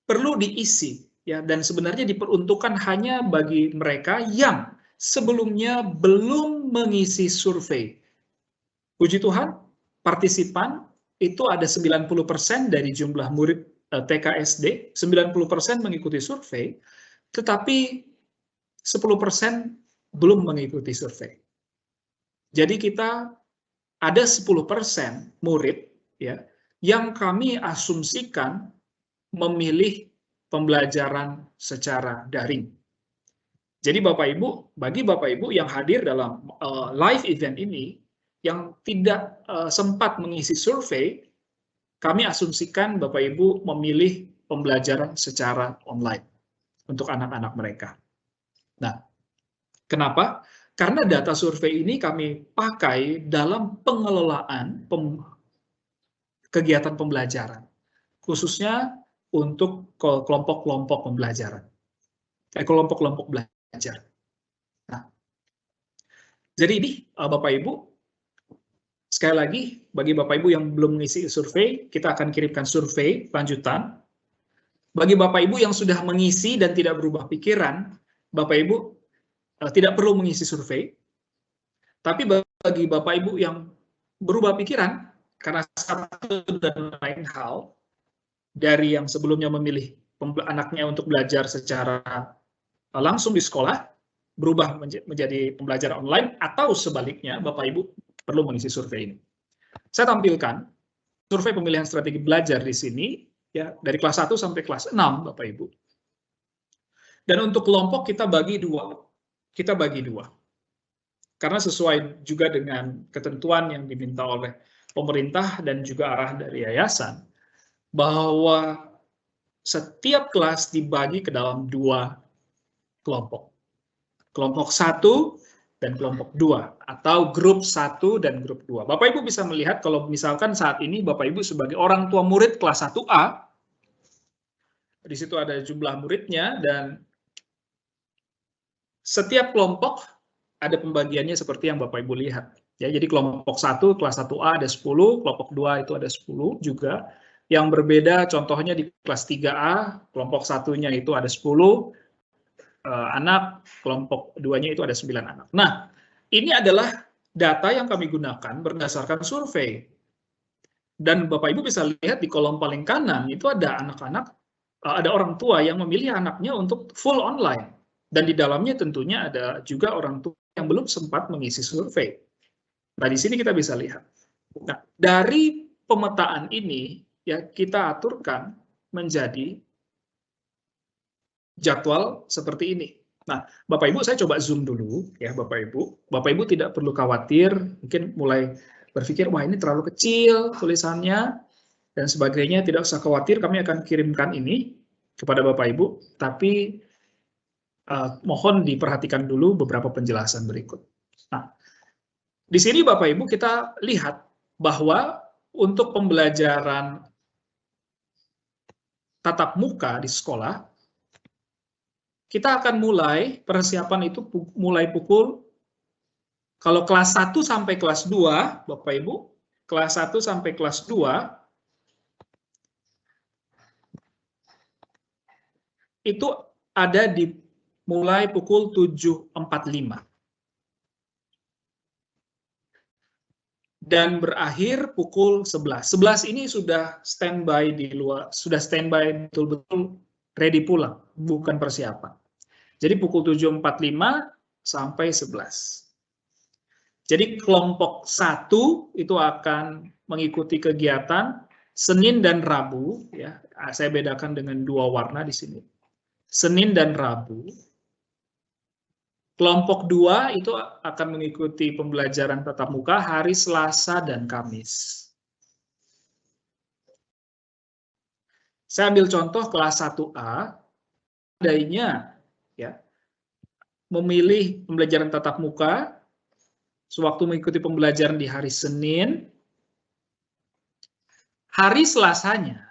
perlu diisi, ya, dan sebenarnya diperuntukkan hanya bagi mereka yang sebelumnya belum mengisi survei. Puji Tuhan, partisipan itu ada 90% dari jumlah murid TK SD, 90% mengikuti survei, tetapi 10% belum mengikuti survei. Jadi kita ada 10% murid ya yang kami asumsikan memilih pembelajaran secara daring. Jadi Bapak Ibu, bagi Bapak Ibu yang hadir dalam live event ini, yang tidak sempat mengisi survei, kami asumsikan Bapak Ibu memilih pembelajaran secara online untuk anak-anak mereka. Nah, kenapa? Karena data survei ini kami pakai dalam pengelolaan kegiatan pembelajaran, khususnya untuk kelompok-kelompok pembelajaran, kelompok-kelompok belajar. Nah, jadi ini Bapak Ibu, sekali lagi, bagi Bapak Ibu yang belum mengisi survei, kita akan kirimkan survei lanjutan. Bagi Bapak Ibu yang sudah mengisi dan tidak berubah pikiran, Bapak Ibu tidak perlu mengisi survei. Tapi bagi Bapak Ibu yang berubah pikiran, karena satu dan lain hal, dari yang sebelumnya memilih anaknya untuk belajar secara langsung di sekolah, berubah menjadi pembelajaran online, atau sebaliknya, Bapak Ibu perlu mengisi survei ini. Saya tampilkan survei pemilihan strategi belajar di sini, ya dari kelas 1 sampai kelas 6, Bapak Ibu. Dan untuk kelompok kita bagi dua. Karena sesuai juga dengan ketentuan yang diminta oleh pemerintah dan juga arah dari yayasan, bahwa setiap kelas dibagi ke dalam 2 kelompok. Kelompok 1 dan kelompok 2, atau grup 1 dan grup 2. Bapak Ibu bisa melihat kalau misalkan saat ini Bapak Ibu sebagai orang tua murid kelas 1A, di situ ada jumlah muridnya, dan setiap kelompok ada pembagiannya seperti yang Bapak Ibu lihat. Ya, jadi kelompok 1, kelas 1A ada 10, kelompok 2 itu ada 10 juga. Yang berbeda contohnya di kelas 3A, kelompok 1-nya itu ada 10 anak, kelompok 2-nya itu ada 9 anak. Nah, ini adalah data yang kami gunakan berdasarkan survei. Dan Bapak Ibu bisa lihat di kolom paling kanan, itu ada anak-anak, ada orang tua yang memilih anaknya untuk full online. Dan di dalamnya tentunya ada juga orang tua yang belum sempat mengisi survei. Nah, di sini kita bisa lihat. Nah, dari pemetaan ini, ya kita aturkan menjadi jadwal seperti ini. Nah, Bapak Ibu, saya coba zoom dulu, ya Bapak Ibu. Bapak Ibu tidak perlu khawatir, mungkin mulai berpikir, wah ini terlalu kecil tulisannya, dan sebagainya, tidak usah khawatir, kami akan kirimkan ini kepada Bapak Ibu, tapi mohon diperhatikan dulu beberapa penjelasan berikut. Nah, di sini Bapak Ibu kita lihat bahwa untuk pembelajaran tatap muka di sekolah, kita akan mulai, persiapan itu mulai pukul, kalau kelas 1 sampai kelas 2, Bapak Ibu, kelas 1 sampai kelas 2, itu ada di mulai pukul 7.45. Dan berakhir pukul 11. 11 ini sudah standby di luar, sudah standby betul-betul ready pulang, bukan persiapan. Jadi pukul 7.45 sampai 11. Jadi kelompok 1 itu akan mengikuti kegiatan Senin dan Rabu, ya. Saya bedakan dengan 2 warna di sini. Senin dan Rabu. Kelompok 2 itu akan mengikuti pembelajaran tatap muka hari Selasa dan Kamis. Saya ambil contoh kelas 1A, seandainya ya memilih pembelajaran tatap muka sewaktu mengikuti pembelajaran di hari Senin, hari Selasanya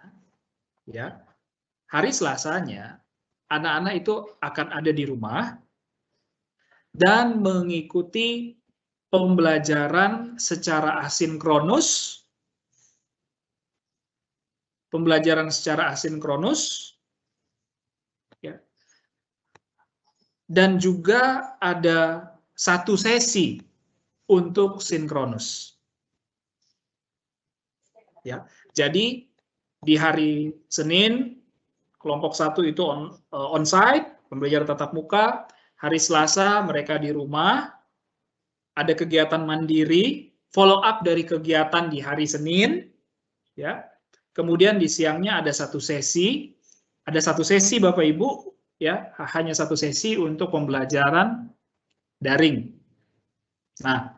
ya, hari Selasanya anak-anak itu akan ada di rumah dan mengikuti pembelajaran secara asinkronus, ya. Dan juga ada satu sesi untuk sinkronus. Ya, jadi di hari Senin kelompok 1 itu onsite, pembelajaran tatap muka. Hari Selasa mereka di rumah, ada kegiatan mandiri, follow up dari kegiatan di hari Senin, ya. Kemudian di siangnya ada satu sesi Bapak Ibu, ya, hanya satu sesi untuk pembelajaran daring. Nah,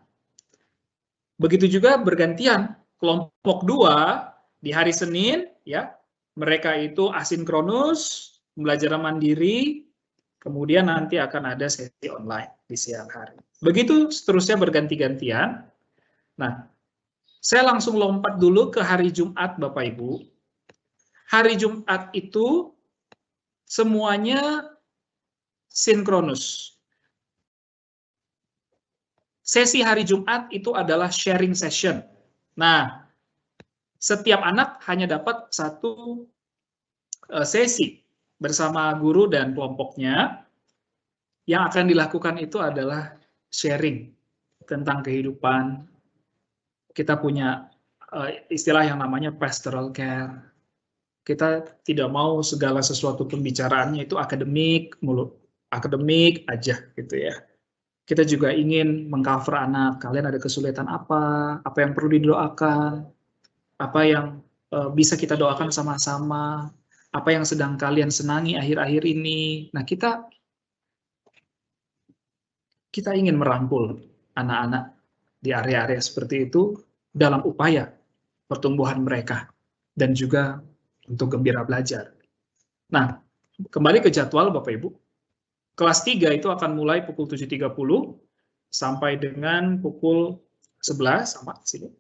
begitu juga bergantian kelompok 2 di hari Senin, ya, mereka itu asinkronus, pembelajaran mandiri, kemudian nanti akan ada sesi online di siang hari. Begitu seterusnya berganti-gantian. Nah, saya langsung lompat dulu ke hari Jumat, Bapak Ibu. Hari Jumat itu semuanya sinkronus. Sesi hari Jumat itu adalah sharing session. Nah, setiap anak hanya dapat satu sesi bersama guru dan kelompoknya. Yang akan dilakukan itu adalah sharing tentang kehidupan. Kita punya istilah yang namanya pastoral care. Kita tidak mau segala sesuatu pembicaraannya itu akademik aja gitu ya. Kita juga ingin mengcover anak, kalian ada kesulitan apa yang perlu didoakan, apa yang bisa kita doakan sama-sama, apa yang sedang kalian senangi akhir-akhir ini. Nah, kita ingin merangkul anak-anak di area-area seperti itu dalam upaya pertumbuhan mereka dan juga untuk gembira belajar. Nah, kembali ke jadwal Bapak Ibu. Kelas 3 itu akan mulai pukul 7.30 sampai dengan pukul 11, sama sini.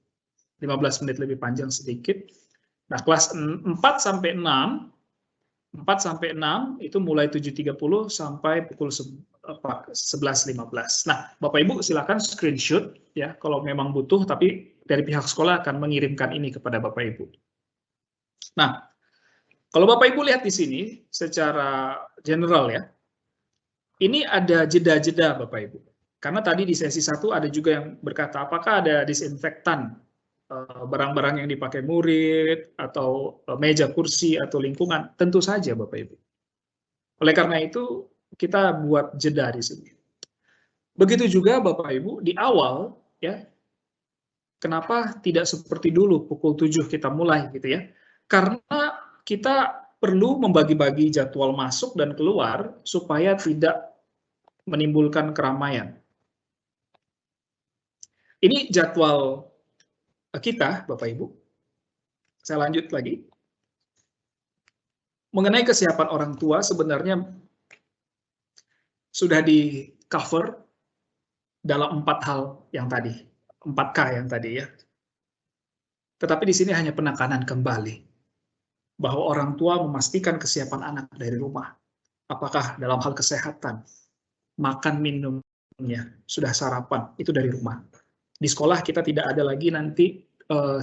15 menit lebih panjang sedikit. Nah, kelas 4 sampai 6 itu mulai 7.30 sampai pukul 11.15. Nah, Bapak Ibu silakan screenshot ya kalau memang butuh, tapi dari pihak sekolah akan mengirimkan ini kepada Bapak Ibu. Nah, kalau Bapak Ibu lihat di sini secara general ya, ini ada jeda-jeda Bapak Ibu. Karena tadi di sesi 1 ada juga yang berkata apakah ada disinfektan barang-barang yang dipakai murid, atau meja, kursi, atau lingkungan. Tentu saja Bapak Ibu. Oleh karena itu, kita buat jeda di sini. Begitu juga Bapak Ibu, di awal, ya, kenapa tidak seperti dulu, pukul 7 kita mulai, gitu ya. Karena kita perlu membagi-bagi jadwal masuk dan keluar, supaya tidak menimbulkan keramaian. Ini jadwal kita, Bapak Ibu. Saya lanjut lagi. Mengenai kesiapan orang tua, sebenarnya sudah di cover dalam 4 hal yang tadi, 4K yang tadi ya. Tetapi di sini hanya penekanan kembali, bahwa orang tua memastikan kesiapan anak dari rumah. Apakah dalam hal kesehatan, makan minumnya, sudah sarapan, itu dari rumah. Di sekolah kita tidak ada lagi nanti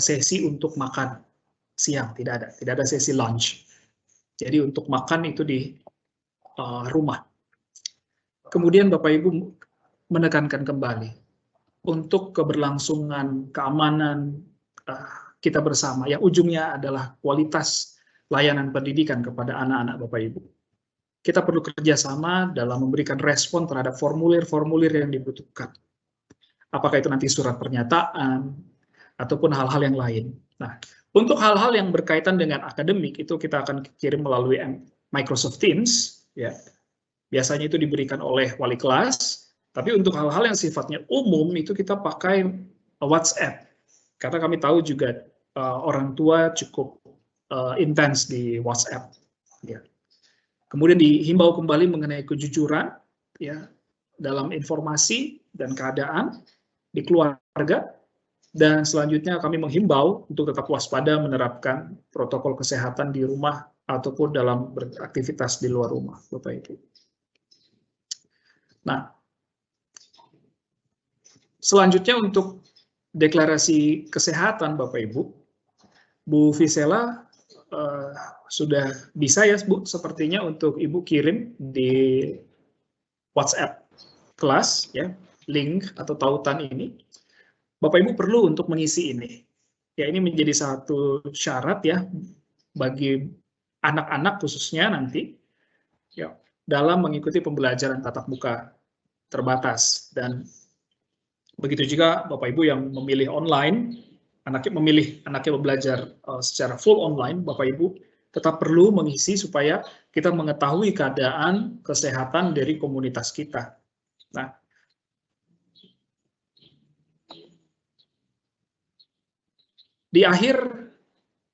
sesi untuk makan siang, tidak ada sesi lunch. Jadi untuk makan itu di rumah. Kemudian Bapak Ibu menekankan kembali untuk keberlangsungan, keamanan kita bersama, yang ujungnya adalah kualitas layanan pendidikan kepada anak-anak Bapak Ibu. Kita perlu kerjasama dalam memberikan respon terhadap formulir-formulir yang dibutuhkan. Apakah itu nanti surat pernyataan, ataupun hal-hal yang lain. Nah, untuk hal-hal yang berkaitan dengan akademik, itu kita akan kirim melalui Microsoft Teams, ya. Biasanya itu diberikan oleh wali kelas, tapi untuk hal-hal yang sifatnya umum, itu kita pakai WhatsApp. Karena kami tahu juga orang tua cukup intens di WhatsApp. Ya. Kemudian dihimbau kembali mengenai kejujuran ya dalam informasi dan keadaan di keluarga. Dan selanjutnya kami menghimbau untuk tetap waspada menerapkan protokol kesehatan di rumah ataupun dalam beraktivitas di luar rumah, Bapak Ibu. Nah, selanjutnya untuk deklarasi kesehatan Bapak Ibu, Bu Visela sudah bisa ya Bu, sepertinya untuk Ibu kirim di WhatsApp kelas ya, link atau tautan ini. Bapak Ibu perlu untuk mengisi ini. Ya, ini menjadi satu syarat ya bagi anak-anak khususnya nanti ya dalam mengikuti pembelajaran tatap muka terbatas. Dan begitu juga Bapak Ibu yang memilih online, anaknya belajar secara full online, Bapak Ibu tetap perlu mengisi supaya kita mengetahui keadaan kesehatan dari komunitas kita. Nah, di akhir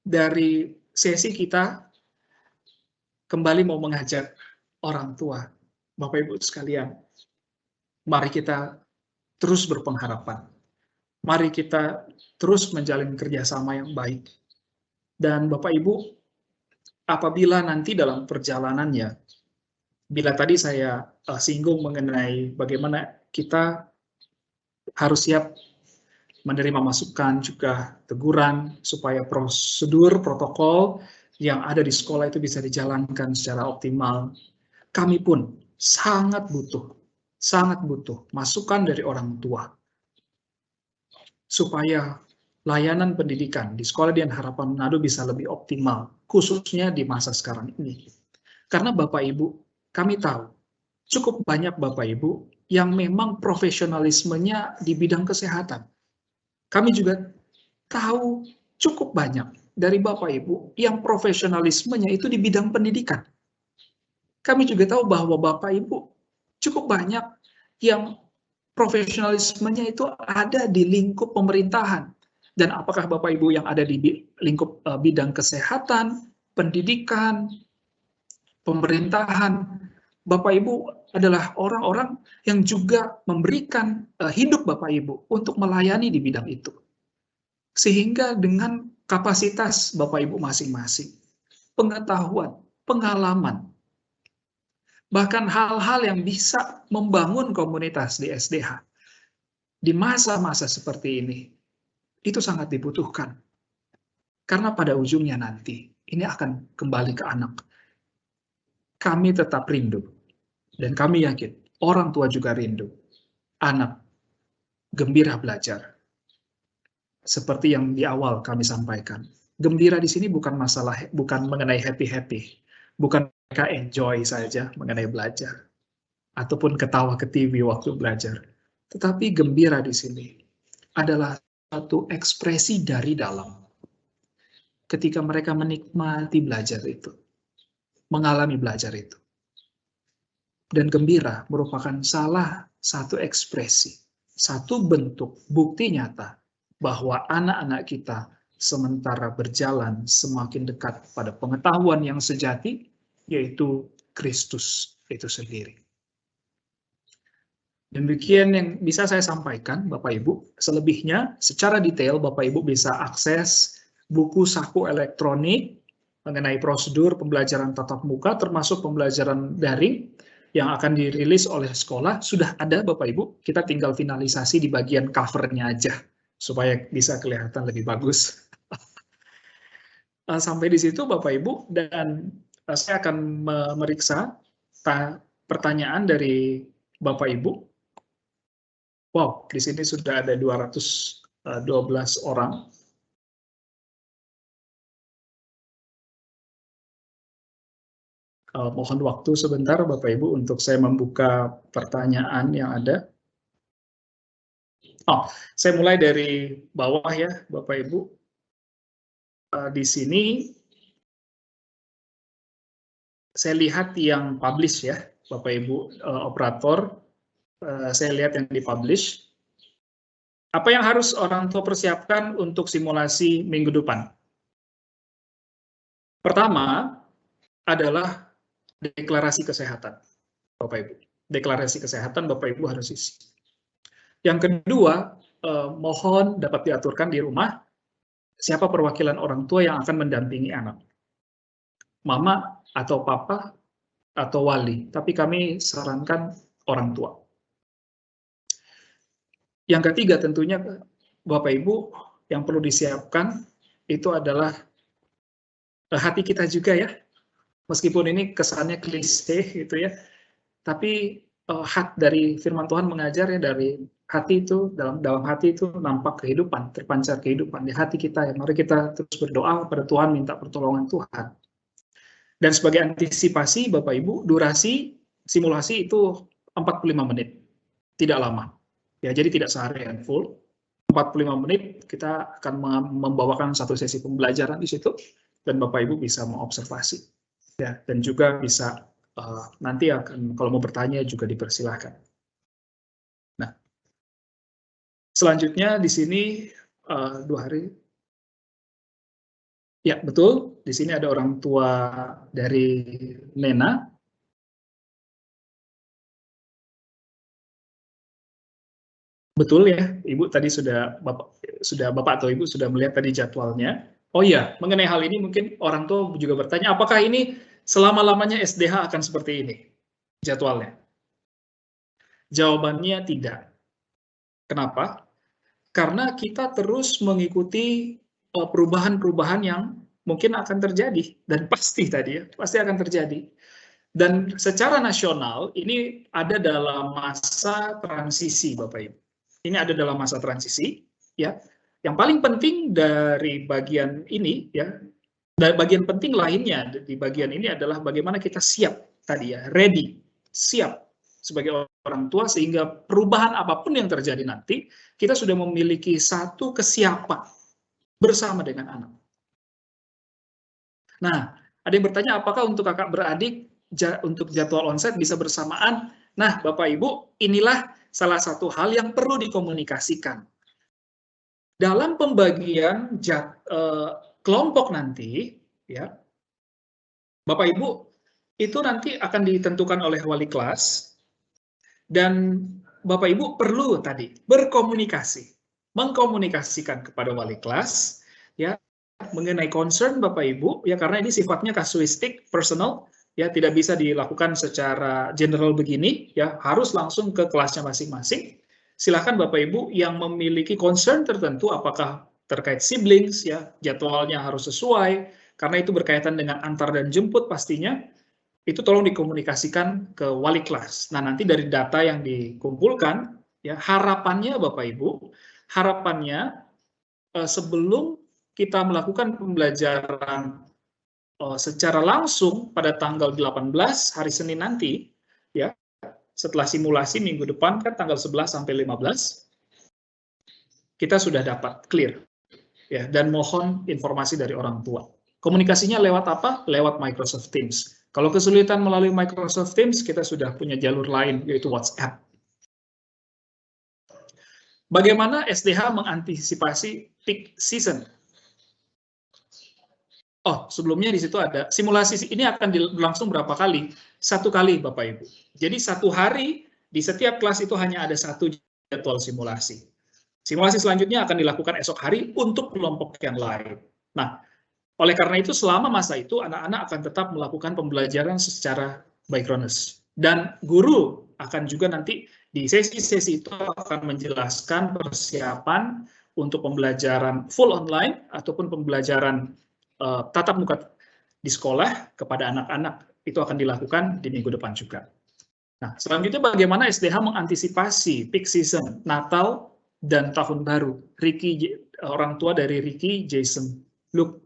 dari sesi kita kembali mau mengajak orang tua, Bapak Ibu sekalian, mari kita terus berpengharapan. Mari kita terus menjalin kerjasama yang baik. Dan Bapak Ibu, apabila nanti dalam perjalanannya, bila tadi saya singgung mengenai bagaimana kita harus siap menerima masukan, juga teguran, supaya prosedur, protokol yang ada di sekolah itu bisa dijalankan secara optimal. Kami pun sangat butuh masukan dari orang tua, supaya layanan pendidikan di Sekolah Dian Harapan Manado bisa lebih optimal, khususnya di masa sekarang ini. Karena Bapak Ibu, kami tahu, cukup banyak Bapak Ibu yang memang profesionalismenya di bidang kesehatan. Kami juga tahu cukup banyak dari Bapak Ibu yang profesionalismenya itu di bidang pendidikan. Kami juga tahu bahwa Bapak Ibu cukup banyak yang profesionalismenya itu ada di lingkup pemerintahan. Dan apakah Bapak Ibu yang ada di lingkup bidang kesehatan, pendidikan, pemerintahan, Bapak Ibu adalah orang-orang yang juga memberikan hidup Bapak Ibu untuk melayani di bidang itu. Sehingga dengan kapasitas Bapak Ibu masing-masing, pengetahuan, pengalaman, bahkan hal-hal yang bisa membangun komunitas di SDH di masa-masa seperti ini, itu sangat dibutuhkan. Karena pada ujungnya nanti, ini akan kembali ke anak. Kami tetap rindu, dan kami yakin, orang tua juga rindu. Anak gembira belajar. Seperti yang di awal kami sampaikan. Gembira di sini bukan mengenai happy-happy. Bukan mereka enjoy saja mengenai belajar. Ataupun ketawa ke TV waktu belajar. Tetapi gembira di sini adalah satu ekspresi dari dalam. Ketika mereka menikmati belajar itu, mengalami belajar itu. Dan gembira merupakan salah satu ekspresi, satu bentuk bukti nyata bahwa anak-anak kita sementara berjalan semakin dekat pada pengetahuan yang sejati, yaitu Kristus itu sendiri. Demikian yang bisa saya sampaikan, Bapak Ibu. Selebihnya, secara detail, Bapak Ibu bisa akses buku saku elektronik mengenai prosedur pembelajaran tatap muka, termasuk pembelajaran daring yang akan dirilis oleh sekolah. Sudah ada, Bapak Ibu. Kita tinggal finalisasi di bagian cover-nya aja, supaya bisa kelihatan lebih bagus. Sampai di situ, Bapak Ibu, dan saya akan memeriksa pertanyaan dari Bapak Ibu. Wow, di sini sudah ada 212 orang. Mohon waktu sebentar, Bapak Ibu, untuk saya membuka pertanyaan yang ada. Saya mulai dari bawah ya, Bapak Ibu. Di sini saya lihat yang publish ya, Bapak Ibu operator. Saya lihat yang dipublish. Apa yang harus orang tua persiapkan untuk simulasi minggu depan? Pertama adalah deklarasi kesehatan, Bapak Ibu. Deklarasi kesehatan Bapak Ibu harus isi. Yang kedua, mohon dapat diaturkan di rumah siapa perwakilan orang tua yang akan mendampingi anak. Mama atau papa atau wali, tapi kami sarankan orang tua. Yang ketiga tentunya Bapak Ibu yang perlu disiapkan itu adalah hati kita juga ya. Meskipun ini kesannya klise gitu ya, tapi hak dari firman Tuhan mengajar ya, dari hati itu, dalam hati itu nampak kehidupan, terpancar kehidupan di hati kita ya. Mari kita terus berdoa pada Tuhan, minta pertolongan Tuhan. Dan sebagai antisipasi Bapak Ibu, durasi simulasi itu 45 menit, tidak lama. Ya, jadi tidak seharian full. 45 menit kita akan membawakan satu sesi pembelajaran di situ, dan Bapak Ibu bisa mengobservasi. Ya, dan juga bisa nanti akan kalau mau bertanya juga dipersilahkan. Nah, selanjutnya di sini 2 hari. Ya, betul. Di sini ada orang tua dari Nena. Betul ya, Ibu tadi Bapak atau Ibu sudah melihat tadi jadwalnya. Oh iya, mengenai hal ini mungkin orang tua juga bertanya, apakah ini selama-lamanya SDH akan seperti ini jadwalnya? Jawabannya tidak. Kenapa? Karena kita terus mengikuti perubahan-perubahan yang mungkin akan terjadi, dan pasti tadi ya, pasti akan terjadi. Dan secara nasional ini ada dalam masa transisi, Bapak Ibu. Ini ada dalam masa transisi, ya. Yang paling penting dari bagian ini, ya, dan bagian penting lainnya di bagian ini adalah bagaimana kita siap tadi ya, ready, siap sebagai orang tua sehingga perubahan apapun yang terjadi nanti, kita sudah memiliki satu kesiapan bersama dengan anak. Nah, ada yang bertanya apakah untuk kakak beradik untuk jadwal onsite bisa bersamaan? Nah, Bapak Ibu, inilah salah satu hal yang perlu dikomunikasikan. Dalam pembagian kelompok nanti, ya, Bapak Ibu, itu nanti akan ditentukan oleh wali kelas, dan Bapak Ibu perlu tadi berkomunikasi, mengkomunikasikan kepada wali kelas, ya, mengenai concern Bapak Ibu, ya, karena ini sifatnya kasuistik, personal, ya, tidak bisa dilakukan secara general begini, ya, harus langsung ke kelasnya masing-masing. Silakan Bapak Ibu yang memiliki concern tertentu, apakah terkait siblings, ya, jadwalnya harus sesuai, karena itu berkaitan dengan antar dan jemput pastinya, itu tolong dikomunikasikan ke wali kelas. Nah, nanti dari data yang dikumpulkan, ya, harapannya Bapak Ibu, harapannya sebelum kita melakukan pembelajaran secara langsung pada tanggal 18 hari Senin nanti, ya, setelah simulasi minggu depan kan tanggal 11 sampai 15, kita sudah dapat clear, ya, dan mohon informasi dari orang tua. Komunikasinya lewat apa? Lewat Microsoft Teams. Kalau kesulitan melalui Microsoft Teams, kita sudah punya jalur lain, yaitu WhatsApp. Bagaimana SDH mengantisipasi peak season? Oh, sebelumnya di situ ada simulasi ini akan berlangsung berapa kali? 1 kali, Bapak Ibu. Jadi 1 hari di setiap kelas itu hanya ada 1 jadwal simulasi. Simulasi selanjutnya akan dilakukan esok hari untuk kelompok yang lain. Nah, oleh karena itu selama masa itu anak-anak akan tetap melakukan pembelajaran secara backgrounders. Dan guru akan juga nanti di sesi-sesi itu akan menjelaskan persiapan untuk pembelajaran full online ataupun pembelajaran tatap muka di sekolah kepada anak-anak. Itu akan dilakukan di minggu depan juga. Nah, selanjutnya bagaimana SDH mengantisipasi peak season, Natal, dan Tahun Baru. Orang tua dari Ricky, Jason, Luke.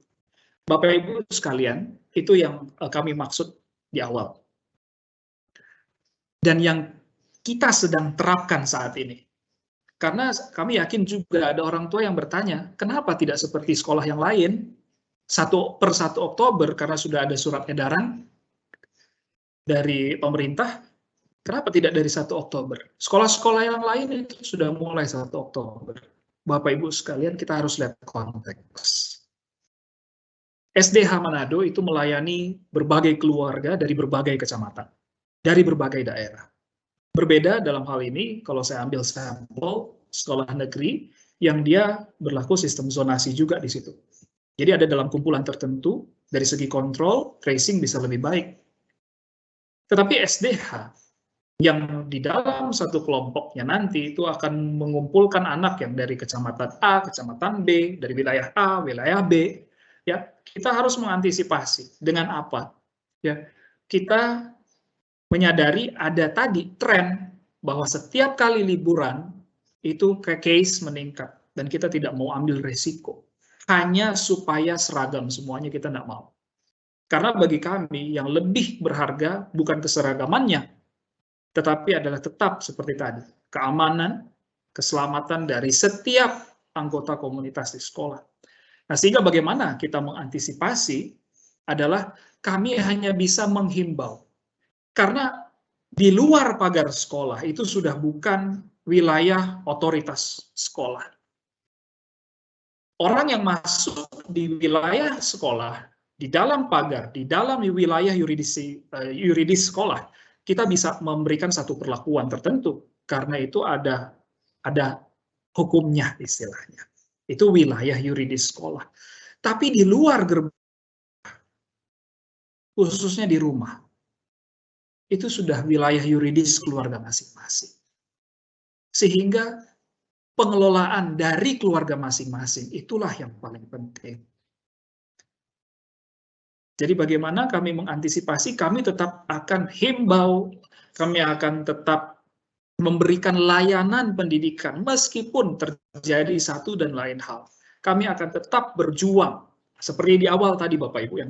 Bapak Ibu sekalian, itu yang kami maksud di awal. Dan yang kita sedang terapkan saat ini. Karena kami yakin juga ada orang tua yang bertanya, kenapa tidak seperti sekolah yang lain, per 1 Oktober, karena sudah ada surat edaran dari pemerintah, kenapa tidak dari 1 Oktober? Sekolah-sekolah yang lain itu sudah mulai 1 Oktober. Bapak Ibu sekalian, kita harus lihat konteks. SDH Manado itu melayani berbagai keluarga dari berbagai kecamatan, dari berbagai daerah. Berbeda dalam hal ini, kalau saya ambil sampel sekolah negeri, yang dia berlaku sistem zonasi juga di situ. Jadi ada dalam kumpulan tertentu, dari segi kontrol, tracing bisa lebih baik. Tetapi SDH, yang di dalam satu kelompoknya nanti itu akan mengumpulkan anak yang dari kecamatan A, kecamatan B, dari wilayah A, wilayah B, ya kita harus mengantisipasi dengan apa? Ya, kita menyadari ada tadi tren bahwa setiap kali liburan itu case meningkat dan kita tidak mau ambil resiko hanya supaya seragam semuanya, kita tidak mau. Karena bagi kami yang lebih berharga bukan keseragamannya, tetapi adalah tetap seperti tadi, keamanan, keselamatan dari setiap anggota komunitas di sekolah. Nah, sehingga bagaimana kita mengantisipasi adalah kami hanya bisa menghimbau. Karena di luar pagar sekolah itu sudah bukan wilayah otoritas sekolah. Orang yang masuk di wilayah sekolah, di dalam pagar, di dalam wilayah yuridis sekolah, kita bisa memberikan satu perlakuan tertentu, karena itu ada hukumnya istilahnya. Itu wilayah yuridis sekolah. Tapi di luar gerbang, khususnya di rumah, itu sudah wilayah yuridis keluarga masing-masing. Sehingga pengelolaan dari keluarga masing-masing itulah yang paling penting. Jadi bagaimana kami mengantisipasi, kami tetap akan himbau, kami akan tetap memberikan layanan pendidikan meskipun terjadi satu dan lain hal. Kami akan tetap berjuang, seperti di awal tadi Bapak Ibu yang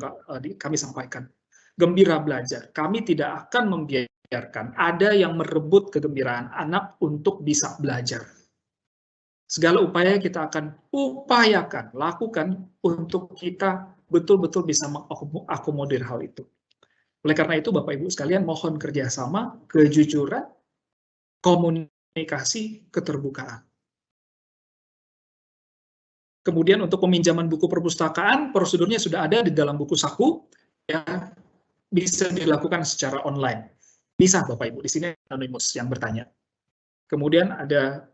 kami sampaikan. Gembira belajar, kami tidak akan membiarkan ada yang merebut kegembiraan anak untuk bisa belajar. Segala upaya kita akan upayakan, lakukan untuk kita betul-betul bisa mengakomodir hal itu. Oleh karena itu, Bapak Ibu sekalian, mohon kerjasama, kejujuran, komunikasi, keterbukaan. Kemudian untuk peminjaman buku perpustakaan, prosedurnya sudah ada di dalam buku saku, ya, bisa dilakukan secara online. Bisa, Bapak Ibu, di sini anonimus yang bertanya. Kemudian ada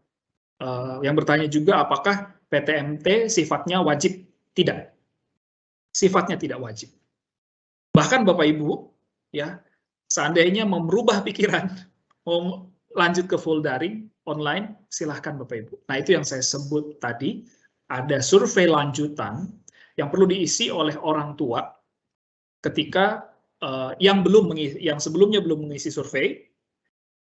yang bertanya juga apakah PTMT sifatnya wajib? Tidak. Sifatnya tidak wajib. Bahkan Bapak Ibu, ya, seandainya mau merubah pikiran, mau lanjut ke full daring, online, silahkan Bapak Ibu. Nah, itu yang saya sebut tadi, ada survei lanjutan yang perlu diisi oleh orang tua ketika yang sebelumnya belum mengisi survei,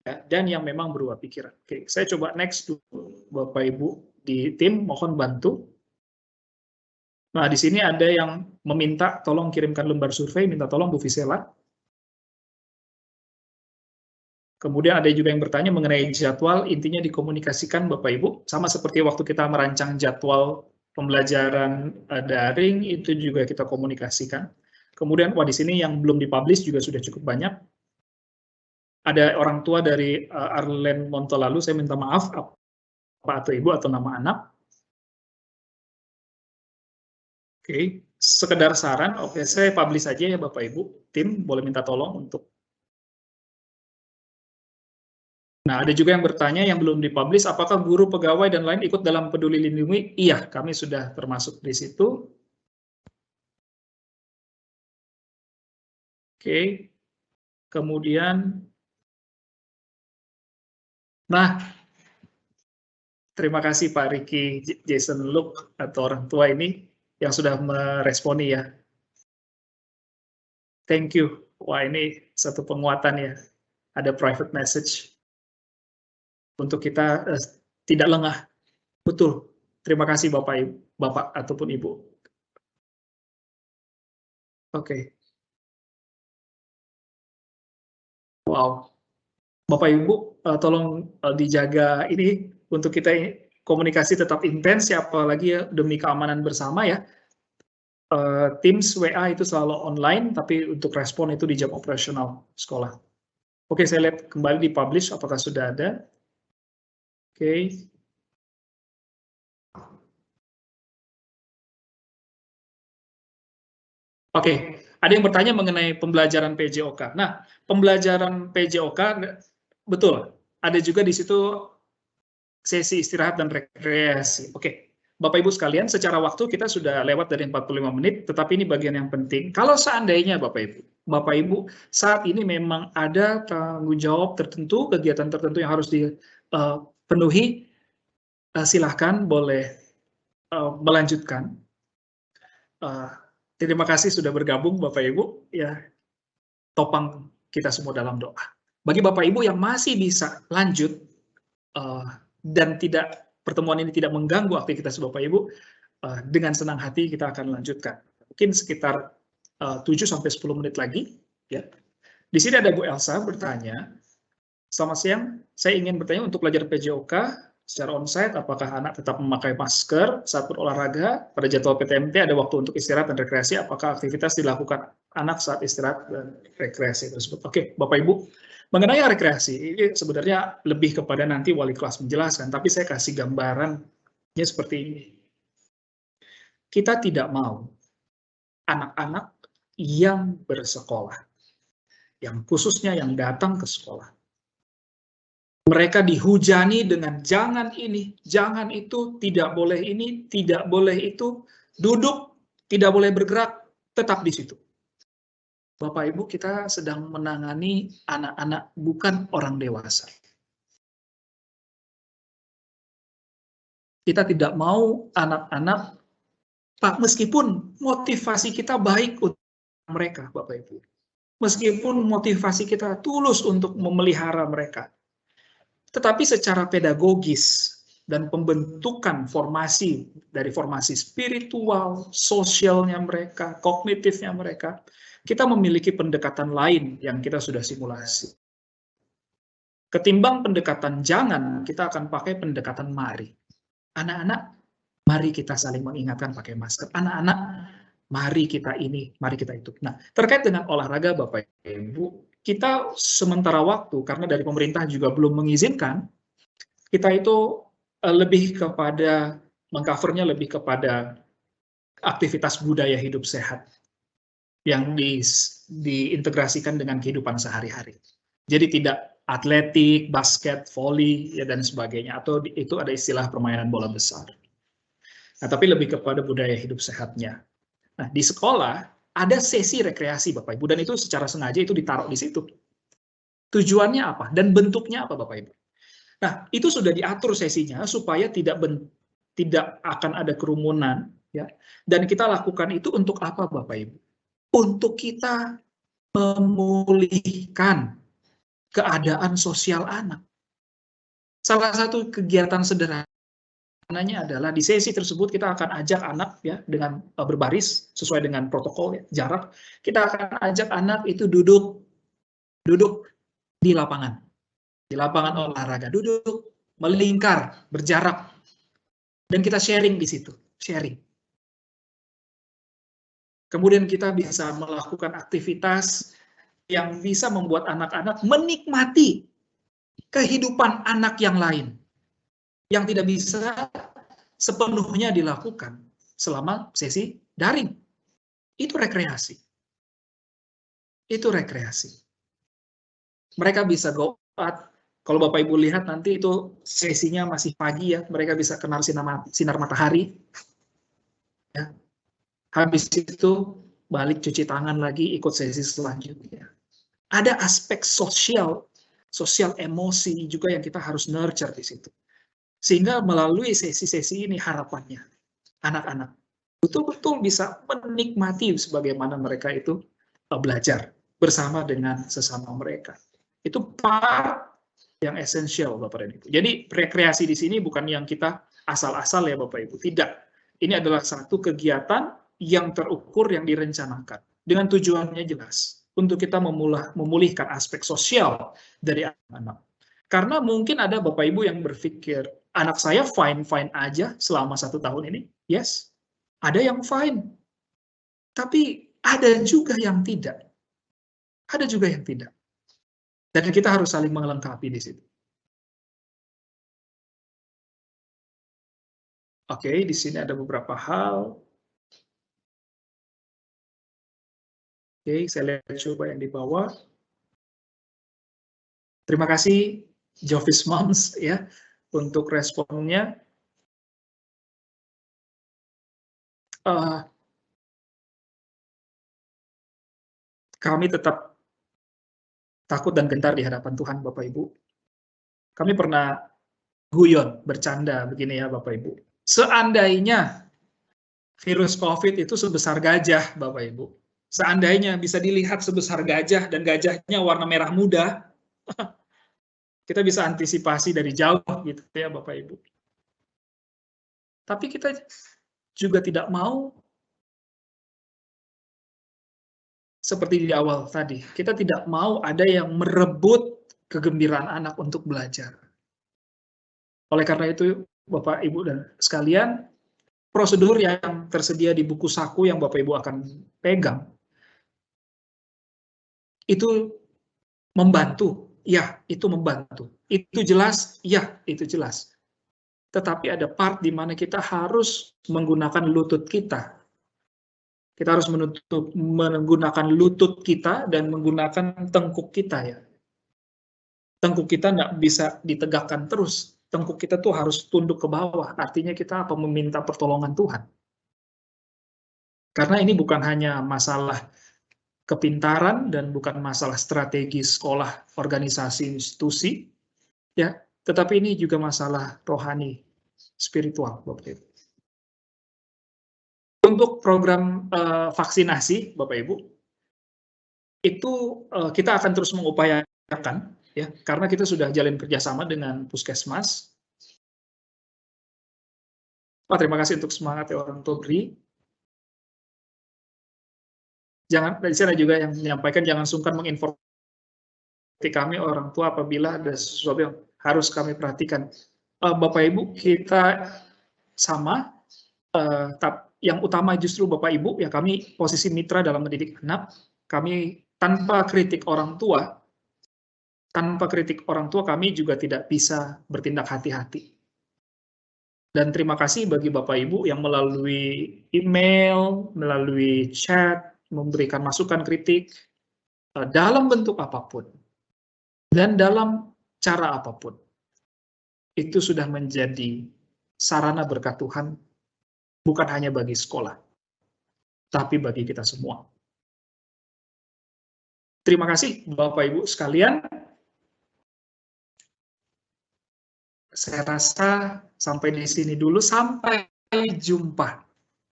ya, dan yang memang berubah pikiran. Oke, saya coba next dulu, Bapak Ibu di tim, mohon bantu. Nah, di sini ada yang meminta tolong kirimkan lembar survei, minta tolong Bu Visela. Kemudian ada juga yang bertanya mengenai jadwal, intinya dikomunikasikan Bapak Ibu, sama seperti waktu kita merancang jadwal pembelajaran daring, itu juga kita komunikasikan. Kemudian, di sini yang belum dipublish juga sudah cukup banyak. Ada orang tua dari Arlen Montolalu, saya minta maaf, Pak atau Ibu atau nama anak. Oke, sekedar saran, oke, saya publish saja ya Bapak Ibu, tim boleh minta tolong untuk. Nah, ada juga yang bertanya yang belum dipublish, apakah guru, pegawai, dan lain ikut dalam Peduli Lindungi? Iya, kami sudah termasuk di situ. Oke, kemudian, nah, terima kasih Pak Ricky Jason Luke atau orang tua ini yang sudah meresponi ya. Thank you. Wah, ini satu penguatan ya. Ada private message untuk kita tidak lengah. Betul. Terima kasih Bapak ataupun Ibu. Oke. Wow. Bapak Ibu, tolong dijaga ini untuk kita komunikasi tetap intens ya, apalagi ya, demi keamanan bersama ya. Teams WA itu selalu online, tapi untuk respon itu di jam operasional sekolah. Oke, saya lihat kembali di publish apakah sudah ada. Oke. Oke, ada yang bertanya mengenai pembelajaran PJOK. Nah, pembelajaran PJOK, betul, ada juga di situ sesi istirahat dan rekreasi. Oke, Bapak Ibu sekalian, secara waktu kita sudah lewat dari 45 menit, tetapi ini bagian yang penting. Kalau seandainya Bapak Ibu, saat ini memang ada tanggung jawab tertentu, kegiatan tertentu yang harus dipenuhi, silahkan boleh melanjutkan. Terima kasih sudah bergabung Bapak Ibu, ya, topang kita semua dalam doa. Bagi Bapak Ibu yang masih bisa lanjut dan pertemuan ini tidak mengganggu aktivitas Bapak Ibu, dengan senang hati kita akan lanjutkan. Mungkin sekitar 7-10 menit lagi. Ya. Di sini ada Bu Elsa bertanya, selamat siang, saya ingin bertanya untuk pelajar PJOK secara onsite, apakah anak tetap memakai masker saat berolahraga? Pada jadwal PTMT ada waktu untuk istirahat dan rekreasi, apakah aktivitas dilakukan anak saat istirahat dan rekreasi tersebut? Oke, Bapak Ibu, mengenai rekreasi, ini sebenarnya lebih kepada nanti wali kelas menjelaskan, tapi saya kasih gambarannya seperti ini. Kita tidak mau anak-anak yang bersekolah, yang khususnya yang datang ke sekolah, mereka dihujani dengan jangan ini, jangan itu, tidak boleh ini, tidak boleh itu, duduk, tidak boleh bergerak, tetap di situ. Bapak Ibu, kita sedang menangani anak-anak, bukan orang dewasa. Kita tidak mau anak-anak, Pak, meskipun motivasi kita baik untuk mereka, Bapak Ibu. Meskipun motivasi kita tulus untuk memelihara mereka. Tetapi secara pedagogis dan pembentukan formasi, dari formasi spiritual, sosialnya mereka, kognitifnya mereka, kita memiliki pendekatan lain yang kita sudah simulasi. Ketimbang pendekatan jangan, kita akan pakai pendekatan mari. Anak-anak, mari kita saling mengingatkan pakai masker. Anak-anak, mari kita ini, mari kita itu. Nah, terkait dengan olahraga Bapak Ibu, kita sementara waktu, karena dari pemerintah juga belum mengizinkan, kita itu lebih kepada, mengcovernya lebih kepada aktivitas budaya hidup sehat yang diintegrasikan dengan kehidupan sehari-hari. Jadi tidak atletik, basket, voli, ya, dan sebagainya, atau itu ada istilah permainan bola besar. Nah, tapi lebih kepada budaya hidup sehatnya. Nah, di sekolah ada sesi rekreasi Bapak Ibu, dan itu secara sengaja itu ditaruh di situ. Tujuannya apa? Dan bentuknya apa Bapak Ibu? Nah, itu sudah diatur sesinya supaya tidak akan ada kerumunan, ya. Dan kita lakukan itu untuk apa Bapak Ibu? Untuk kita memulihkan keadaan sosial anak. Salah satu kegiatan sederhana adalah di sesi tersebut kita akan ajak anak, ya, dengan berbaris sesuai dengan protokol, ya, jarak. Kita akan ajak anak itu duduk di lapangan olahraga, duduk melingkar, berjarak, dan kita sharing di situ, sharing. Kemudian kita bisa melakukan aktivitas yang bisa membuat anak-anak menikmati kehidupan anak yang lain, yang tidak bisa sepenuhnya dilakukan selama sesi daring. Itu rekreasi. Itu rekreasi. Mereka bisa go out. Kalau Bapak Ibu lihat nanti itu sesinya masih pagi, ya, mereka bisa kenal sinar matahari. Ya. Habis itu balik cuci tangan lagi, ikut sesi selanjutnya. Ada aspek sosial emosi juga yang kita harus nurture di situ. Sehingga melalui sesi-sesi ini harapannya anak-anak betul-betul bisa menikmati sebagaimana mereka itu belajar bersama dengan sesama mereka. Itu part yang esensial Bapak dan Ibu. Jadi rekreasi di sini bukan yang kita asal-asal, ya Bapak Ibu. Tidak. Ini adalah satu kegiatan yang terukur, yang direncanakan. Dengan tujuannya jelas. Untuk kita memulihkan aspek sosial dari anak-anak. Karena mungkin ada Bapak Ibu yang berpikir, anak saya fine-fine aja selama 1 tahun ini. Yes, ada yang fine. Tapi ada juga yang tidak. Ada juga yang tidak. Dan kita harus saling melengkapi di situ. Oke, di sini ada beberapa hal. Oke, saya lihat coba yang di bawah. Terima kasih Jovis Moms ya untuk responnya. Kami tetap takut dan gentar di hadapan Tuhan, Bapak Ibu. Kami pernah guyon, bercanda begini ya Bapak Ibu. Seandainya virus COVID itu sebesar gajah, Bapak Ibu. Seandainya bisa dilihat sebesar gajah dan gajahnya warna merah muda, kita bisa antisipasi dari jauh gitu ya Bapak Ibu. Tapi kita juga tidak mau seperti di awal tadi, kita tidak mau ada yang merebut kegembiraan anak untuk belajar. Oleh karena itu, Bapak, Ibu, dan sekalian, prosedur yang tersedia di buku saku yang Bapak, Ibu akan pegang, itu membantu. Ya, itu membantu. Itu jelas, ya, itu jelas. Tetapi ada part di mana kita harus menggunakan lutut kita. Kita harus menggunakan lutut kita dan menggunakan tengkuk kita ya. Tengkuk kita nggak bisa ditegakkan terus. Tengkuk kita tuh harus tunduk ke bawah. Artinya kita apa meminta pertolongan Tuhan. Karena ini bukan hanya masalah kepintaran dan bukan masalah strategi sekolah, organisasi, institusi, ya, tetapi ini juga masalah rohani, spiritual, Bapak Ibu. Untuk program vaksinasi, Bapak Ibu, itu kita akan terus mengupayakan, ya, karena kita sudah jalin kerjasama dengan Puskesmas. Terima kasih untuk semangat ya orang tua beri. Jangan, dari sana juga yang menyampaikan jangan sungkan menginformasi kami orang tua apabila ada sesuatu yang harus kami perhatikan. Bapak Ibu, kita sama. Yang utama justru Bapak Ibu, ya kami posisi mitra dalam mendidik anak, kami tanpa kritik orang tua kami juga tidak bisa bertindak hati-hati. Dan terima kasih bagi Bapak Ibu yang melalui email, melalui chat, memberikan masukan kritik dalam bentuk apapun dan dalam cara apapun. Itu sudah menjadi sarana berkat Tuhan bukan hanya bagi sekolah, tapi bagi kita semua. Terima kasih Bapak Ibu sekalian. Saya rasa sampai di sini dulu, sampai jumpa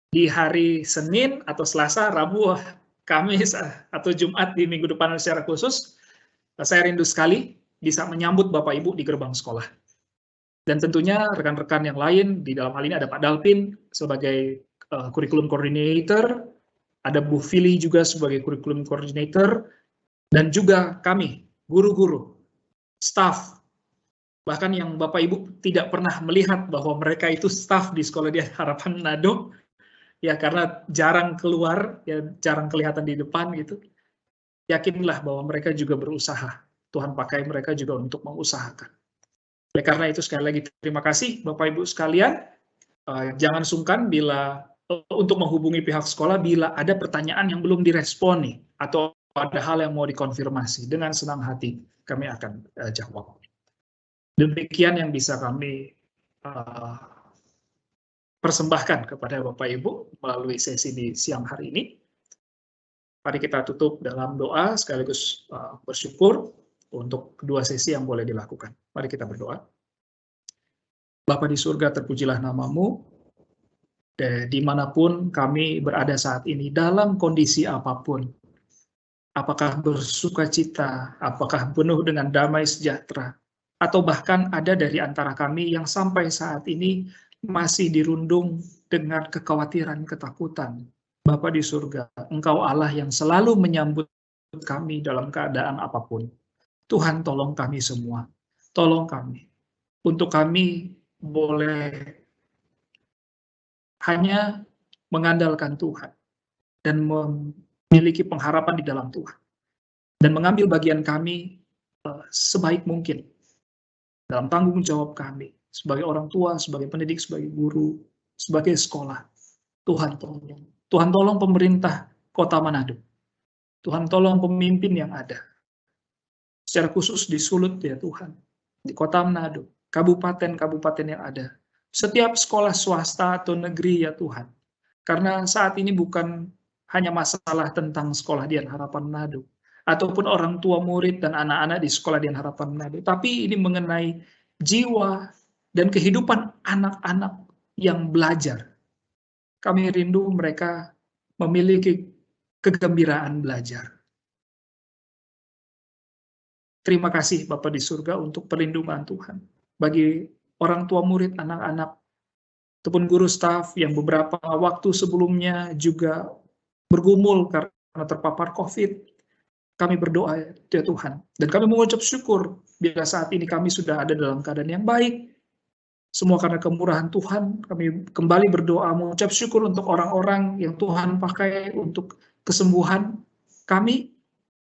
di hari Senin atau Selasa, Rabu, Kamis, atau Jumat di minggu depan secara khusus. Saya rindu sekali bisa menyambut Bapak Ibu di gerbang sekolah. Dan tentunya rekan-rekan yang lain, di dalam hal ini ada Pak Dalpin sebagai Curriculum Coordinator, ada Bu Fili juga sebagai Curriculum Coordinator, dan juga kami, guru-guru, staf, bahkan yang Bapak Ibu tidak pernah melihat bahwa mereka itu staf di Sekolah Dia Harapan Manado, ya karena jarang keluar, ya jarang kelihatan di depan gitu. Yakinlah bahwa mereka juga berusaha. Tuhan pakai mereka juga untuk mengusahakan. Oleh karena itu sekali lagi terima kasih Bapak Ibu sekalian. Jangan sungkan bila untuk menghubungi pihak sekolah bila ada pertanyaan yang belum direspon nih, atau ada hal yang mau dikonfirmasi. Dengan senang hati kami akan jawab. Demikian yang bisa kami persembahkan kepada Bapak Ibu melalui sesi di siang hari ini. Mari kita tutup dalam doa sekaligus bersyukur untuk kedua sesi yang boleh dilakukan. Mari kita berdoa. Bapa di surga, terpujilah namamu. Dimanapun kami berada saat ini, dalam kondisi apapun, apakah bersuka cita, apakah penuh dengan damai sejahtera, atau bahkan ada dari antara kami yang sampai saat ini masih dirundung dengan kekhawatiran, ketakutan. Bapa di surga, Engkau Allah yang selalu menyambut kami dalam keadaan apapun. Tuhan, tolong kami semua. Tolong kami. Untuk kami boleh hanya mengandalkan Tuhan dan memiliki pengharapan di dalam Tuhan. Dan mengambil bagian kami sebaik mungkin dalam tanggung jawab kami sebagai orang tua, sebagai pendidik, sebagai guru, sebagai sekolah. Tuhan tolong. Tuhan tolong pemerintah Kota Manado Tuhan tolong pemimpin yang ada. Secara khusus di Sulut ya Tuhan, di Kota Manado, kabupaten-kabupaten yang ada. Setiap sekolah swasta atau negeri ya Tuhan. Karena saat ini bukan hanya masalah tentang sekolah Dian Harapan Manado, ataupun orang tua murid dan anak-anak di sekolah Dian Harapan Manado, tapi ini mengenai jiwa dan kehidupan anak-anak yang belajar. Kami rindu mereka memiliki kegembiraan belajar. Terima kasih Bapa di surga untuk perlindungan Tuhan. Bagi orang tua murid, anak-anak, ataupun guru staf yang beberapa waktu sebelumnya juga bergumul karena terpapar COVID, kami berdoa ya Tuhan. Dan kami mengucap syukur bila saat ini kami sudah ada dalam keadaan yang baik. Semua karena kemurahan Tuhan, kami kembali berdoa mengucap syukur untuk orang-orang yang Tuhan pakai untuk kesembuhan kami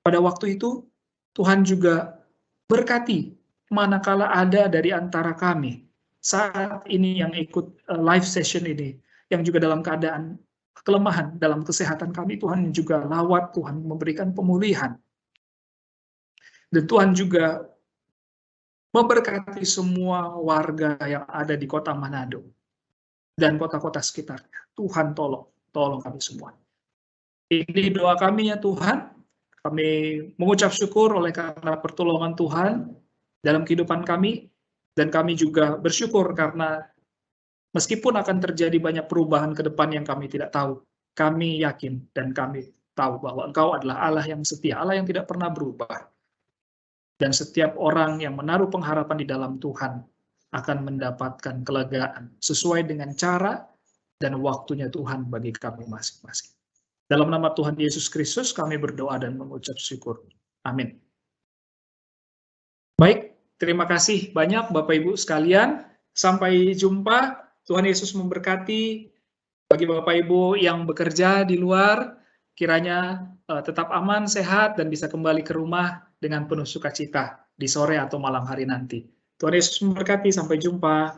pada waktu itu. Tuhan juga berkati manakala ada dari antara kami saat ini yang ikut live session ini, yang juga dalam keadaan kelemahan dalam kesehatan kami, Tuhan juga lawat, Tuhan memberikan pemulihan. Dan Tuhan juga memberkati semua warga yang ada di Kota Manado dan kota-kota sekitarnya. Tuhan tolong kami semua. Ini doa kami ya Tuhan. Kami mengucap syukur oleh karena pertolongan Tuhan dalam kehidupan kami, dan kami juga bersyukur karena meskipun akan terjadi banyak perubahan ke depan yang kami tidak tahu, kami yakin dan kami tahu bahwa Engkau adalah Allah yang setia, Allah yang tidak pernah berubah. Dan setiap orang yang menaruh pengharapan di dalam Tuhan akan mendapatkan kelegaan sesuai dengan cara dan waktunya Tuhan bagi kami masing-masing. Dalam nama Tuhan Yesus Kristus kami berdoa dan mengucap syukur. Amin. Baik, terima kasih banyak Bapak Ibu sekalian. Sampai jumpa. Tuhan Yesus memberkati. Bagi Bapak Ibu yang bekerja di luar, kiranya tetap aman, sehat, dan bisa kembali ke rumah dengan penuh sukacita di sore atau malam hari nanti. Tuhan Yesus memberkati. Sampai jumpa.